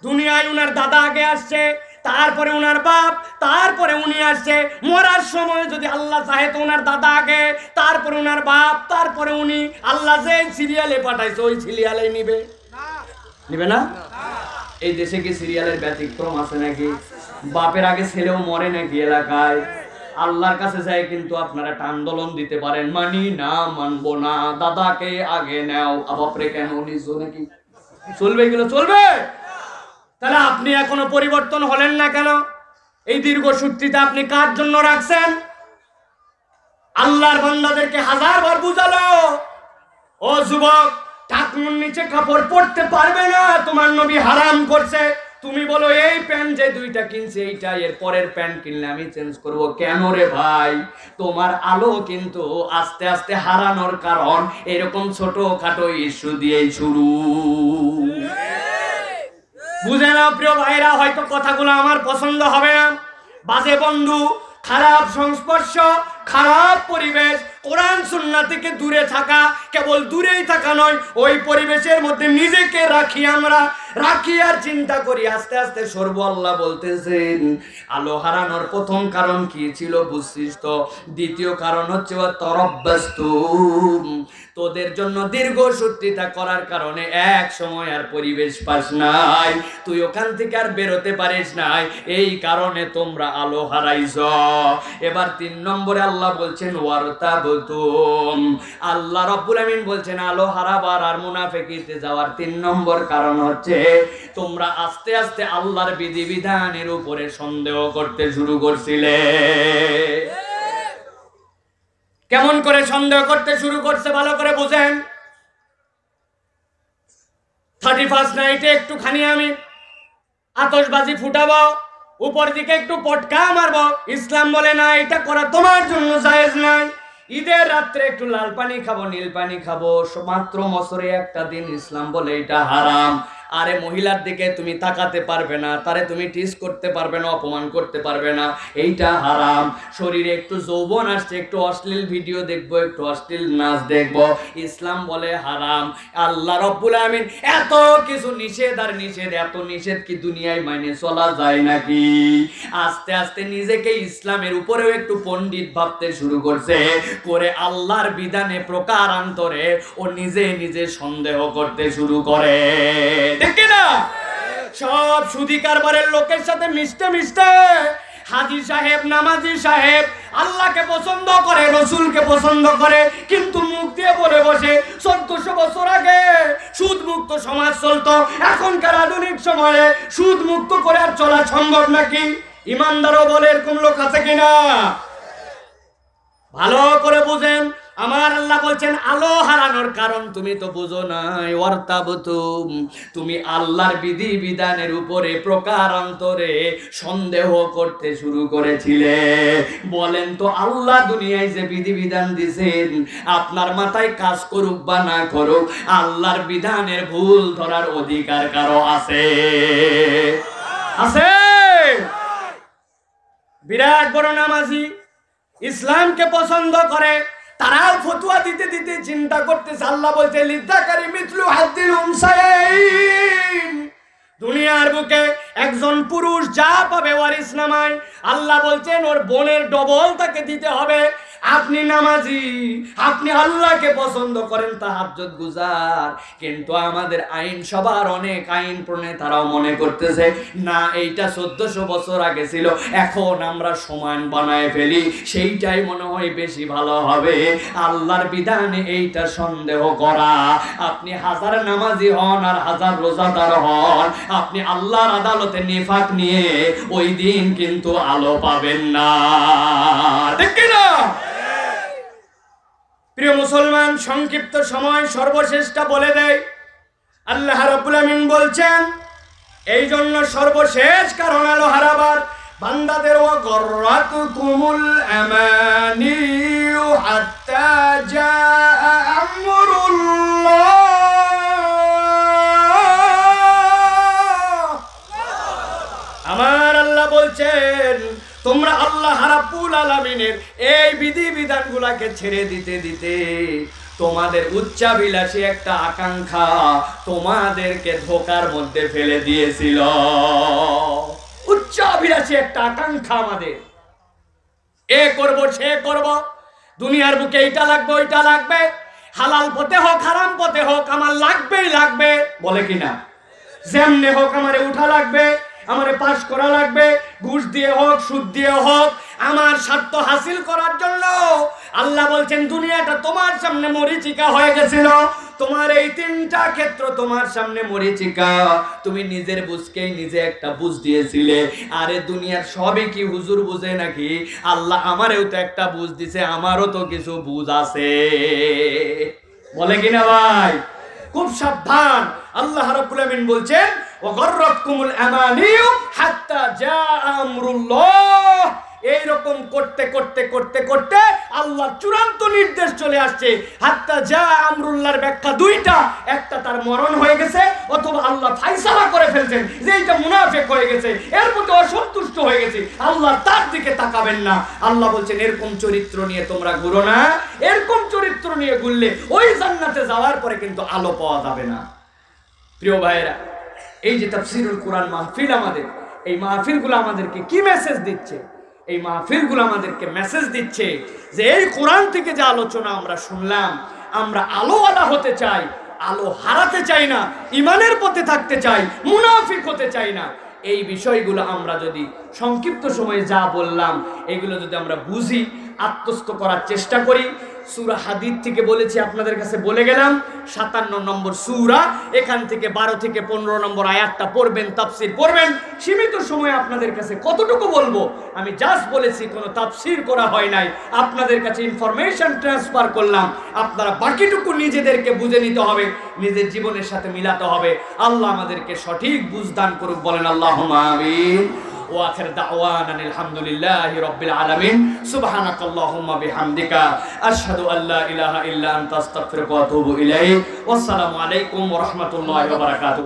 দুনিয়ায় উনার দাদা আগে আসছে, তারপরে উনার বাপ, তারপরে উনি আসছে, মরার সময় যদি আল্লাহ চাহে তো উনার দাদা আগে, তারপরে উনার বাপ, তারপরে উনি, আল্লাহ যে সিরিয়ালে পাঠাইছে ওই সিরিয়ালে নিবে না? এই দেশে কি সিরিয়ালের ব্যতিক্রম আছে নাকি? বাপের আগে ছেলেও মরে নাকি এলাকায়? আল্লাহর কাছে যায় কিন্তু আপনারা একটা আন্দোলন দিতে পারেন, মানি না, মানবো না, দাদাকে আগে নাও, বাপরে কেন নিছো নাকি? চলবে এগুলো? চলবে? তাহলে আপনি এখনো পরিবর্তন হলেন না কেন? এই দীর্ঘ সূত্রিতা আপনি কার জন্য রাখছেন? আল্লাহর বান্দাদেরকে 1000 বার বুঝালো, ও যুবক টাকনুর নিচে কাপড় পরতে পারবে না, তোমার নবী হারাম করছে। তুমি বলো এই প্যান্ট যে 2টা কিনছি এইটা এর পরের প্যান্ট কিনলে আমি চেঞ্জ করব, কেন রে ভাই? তোমার আলো কিন্তু আস্তে আস্তে হারানোর কারণ এরকম ছোটখাটো ইস্যু দিয়েই শুরু। বুঝে নাও প্রিয় ভাইরা, হয়তো কথাগুলো আমার পছন্দ হবে না, বাজে বন্ধু, খারাপ সংস্পর্শ, খারাপ পরিবেশ, কোরআন সুন্নাহ থেকে দূরে থাকা, কেবল দূরেই থাকা নয়, ওই পরিবেশের মধ্যে নিজেকে রাখি, আমরা রাখি আর চিন্তা করি, আস্তে আস্তে সরব। আল্লাহ বলতেছেন আলো হারানোর প্রথম কারণ কি ছিল বুঝছিস তো? দ্বিতীয় কারণ হচ্ছে ওয়া তারাব্বাসতুম, তোদের জন্য দীর্ঘ সূত্রিতা করার কারণে এক সময় আর পরিবেশ পাস নাই, তুই ওখান থেকে আর বেরোতে পারিস নাই, এই কারণে তোমরা আলো হারাইছ। এবার 3 নম্বরে আল্লাহ বলছেন ওয়ারতাবতুম, আল্লাহ রাব্বুল আমিন বলছেন আলো হারাবার আর মুনাফিকিতে যাওয়ার 3 নম্বর কারণ হচ্ছে তোমরা আস্তে আস্তে আল্লাহর বিধিবিধানের উপরে সন্দেহ করতে শুরু করছিলে। কেমন করে সন্দেহ করতে শুরু করছে ভালো করে বুঝেন। 31st নাইটে একটুখানি আমি আতশবাজি ফুটাবো, উপর দিকে একটু পটকা মারবো, ইসলাম বলে না এটা করা তোমার জন্য জায়েজ নাই। ঈদের রাত্রে একটু লাল পানি খাবো, নীল পানি খাবো, মাত্র বছরে একটা দিন, ইসলাম বলে এটা হারাম। আরে মহিলার দিকে তুমি তাকাতে পারবে না, তারে তুমি টিস করতে পারবে না, অপমান করতে পারবে না, এইটা হারাম। শরীরে একটু যৌবন আসছে, একটু অশ্লীল ভিডিও দেখবো, একটু অশ্লীল নাচ দেখবো, ইসলাম বলে হারাম। আল্লাহ রাব্বুল আমিন এত কিছু নিষেধ আর নিষেধ, এত নিষেধ কি দুনিয়ায় মানে চলা যায় নাকি? আস্তে আস্তে নিজেকে ইসলামের উপরেও একটু পণ্ডিত ভাবতে শুরু করছে, করে আল্লাহর বিধানে প্রকারান্তরে ও নিজে নিজে সন্দেহ করতে শুরু করে। দেখে না সব সুদী কারবারের লোকের সাথে মিশতে মিশতে হাজী সাহেব, নামাজি সাহেব আল্লাহকে পছন্দ করে, রসুলকে পছন্দ করে, কিন্তু মুখ দিয়ে বলে বসে 1400 বছর আগে সুদ মুক্ত সমাজ চলতো, এখনকার আধুনিক সময়ে সুদ মুক্ত করে আর চলা সম্ভব নাকি? ইমানদারও বলে এরকম লোক আছে কিনা? ভালো করে বুঝেন, আমার আল্লাহ বলছেন আলো হারানোর কারণ তুমি তো বুঝো নাই। ওয়ারতাবতুম, তুমি আল্লাহর বিধি বিধানের উপরে প্রকারান্তরে সন্দেহ করতে শুরু করেছিলে। বলেন তো আল্লাহ দুনিয়ায় যে বিধি বিধান দিয়েছেন, আপনার মাথায় কাজ করুক বা না করুক, আল্লাহর বিধানের ভুল ধরার অধিকার কারো আছে? আছে? বিরাট বড় নামাজি, ইসলামকে পছন্দ করে, তারাও ফতোয়া দিতে দিতে চিন্তা করতেছে। আল্লাহ বলছে লিযাকারি মিথলু হাদ্দিল উনসায়াইন, দুনিয়ার বুকে একজন পুরুষ যা পাবে ওয়ারিস নামায়, আল্লাহ বলছেন ওর বোনের ডবল তাকে দিতে হবে। আপনি নামাজি, আপনি আল্লাহকে পছন্দ করেন, তাহাজ্জুদ গুজার, কিন্তু আমাদের আইন সভার অনেক আইন প্রণেতারাও মনে করতেছে না এইটা 1400 বছর আগে ছিল, এখন আমরা সমান বানায় ফেলি, সেইটাই মনে হয় বেশি ভালো হবে। আল্লাহর বিধানে এইটা সন্দেহ করা। আপনি হাজার নামাজি হন আর হাজার রোজাদার হন, আপনি আল্লাহর আদালতে নিফাক নিয়ে ওই দিন কিন্তু আলো পাবেন না। ঠিক না? প্রিয় মুসলমান, সংক্ষিপ্ত সময় সর্বশেষটা বলে দেয়। আল্লাহ রাব্বুল আমিন বলছেন এই জন্য সর্বশেষ কারণ আলো হারাবার বান্দাদের ওয়া গররাতুকুমুল আমানিউ হাত্তা জাআ আমরুল্লাহ। আমার আল্লাহ বলছেন তোমরা আল্লাহ রাব্বুল আলামিনের এই বিধি বিধানগুলোকে ছেড়ে দিতে দিতে তোমাদের উচ্চাভিলাষী একটা আকাঙ্ক্ষা তোমাদেরকে ধোঁকার মধ্যে ফেলে দিয়েছিল। উচ্চাভিলাষী একটা আকাঙ্ক্ষা আমাদের, এ করব সে করব, দুনিয়ার বুকে এইটা লাগবে ওইটা লাগবে, হালাল পথে হোক হারাম পথে হোক আমার লাগবেই লাগবে, বলে কিনা? যেমনে হোক আমারে উঠা লাগবে, আমারে পাস করা লাগবে, ঘুষ দিয়ে হোক সুদ দিয়ে হোক, আমার স্বার্থ হাসিল করার জন্য। আল্লাহ বলছেন দুনিয়াটা তোমার সামনে মরীচিকা হয়ে গেছিল, তোমার এই তিনটা ক্ষেত্র তোমার সামনে মরীচিকা, তুমি নিজের বুঝকেই নিজে একটা বুঝ দিয়েছিলে। আরে দুনিয়ার সবই কি হুজুর বুঝে নাকি? আল্লাহ আমারেও তো একটা বুঝ দিছে, আমারও তো কিছু বুঝ আছে, বলে কিনা ভাই? খুব সাবধান। আল্লাহ রাব্বুল আমিন বলছেন ওয়াগররাতকুমুল আমানিউ হাত্তা জাআ আমরুল্লাহ। এইরকম করতে করতে করতে করতে আল্লাহ চূড়ান্ত নির্দেশ চলে আসছে। হাত্তা জাআ আমরুল্লাহর ব্যাখ্যা দুইটা, একটা তার মরণ হয়ে গেছে, অথবা আল্লাহ ফায়সালা করে ফেলছেন যে এইটা মুনাফিক হয়ে গেছে, এর প্রতি অসন্তুষ্ট হয়ে গেছে, আল্লাহ তার দিকে তাকাবেন না। আল্লাহ বলছেন এরকম চরিত্র নিয়ে তোমরা ঘুরো না, এরকম চরিত্র নিয়ে ঘুরলে ওই জান্নাতে যাওয়ার পরে কিন্তু আলো পাওয়া যাবে না। প্রিয় ভাইয়েরা, এই যে তাফসীরুল কোরআন মাহফিল, আমাদের এই মাহফিলগুলো আমাদেরকে কি মেসেজ দিচ্ছে? এই মাহফিলগুলো আমাদেরকে মেসেজ দিচ্ছে যে এই কোরআন থেকে যে আলোচনা আমরা শুনলাম, আমরা আলোওয়ালা হতে চাই, আলো হারাতে চাই না, ঈমানের পথে থাকতে চাই, মুনাফিক হতে চাই না। এই বিষয়গুলো আমরা যদি সংক্ষিপ্ত সময়ে যা বললাম এগুলো যদি আমরা বুঝি, আত্মস্থ করার চেষ্টা করি। সূরা হাদীদ থেকে বলেছি, আপনাদের কাছে বলে গেলাম 57 নম্বর সূরা, এখান থেকে 12 থেকে 15 নম্বর আয়াতটা পড়বেন, তাফসীর পড়বেন। সীমিত সময়ে আপনাদের কাছে কতটুকু বলবো, আমি জাস্ট বলেছি, কোনো তাফসীর করা হয় নাই, আপনাদের কাছে ইনফরমেশন ট্রান্সফার করলাম। আপনারা বাকিটুকু নিজেদেরকে বুঝে নিতে হবে, নিজের জীবনের সাথে মিলাতে হবে। আল্লাহ আমাদেরকে সঠিক বুঝদান করুক, বলেন আল্লাহুম্মা আমিন। وآخر دعوانا الحمد لله رب العالمين سبحانك اللهم بحمدك أشهد أن لا إله إلا أنت أستغفرك وأتوب إليك والسلام عليكم ورحمة الله وبركاته.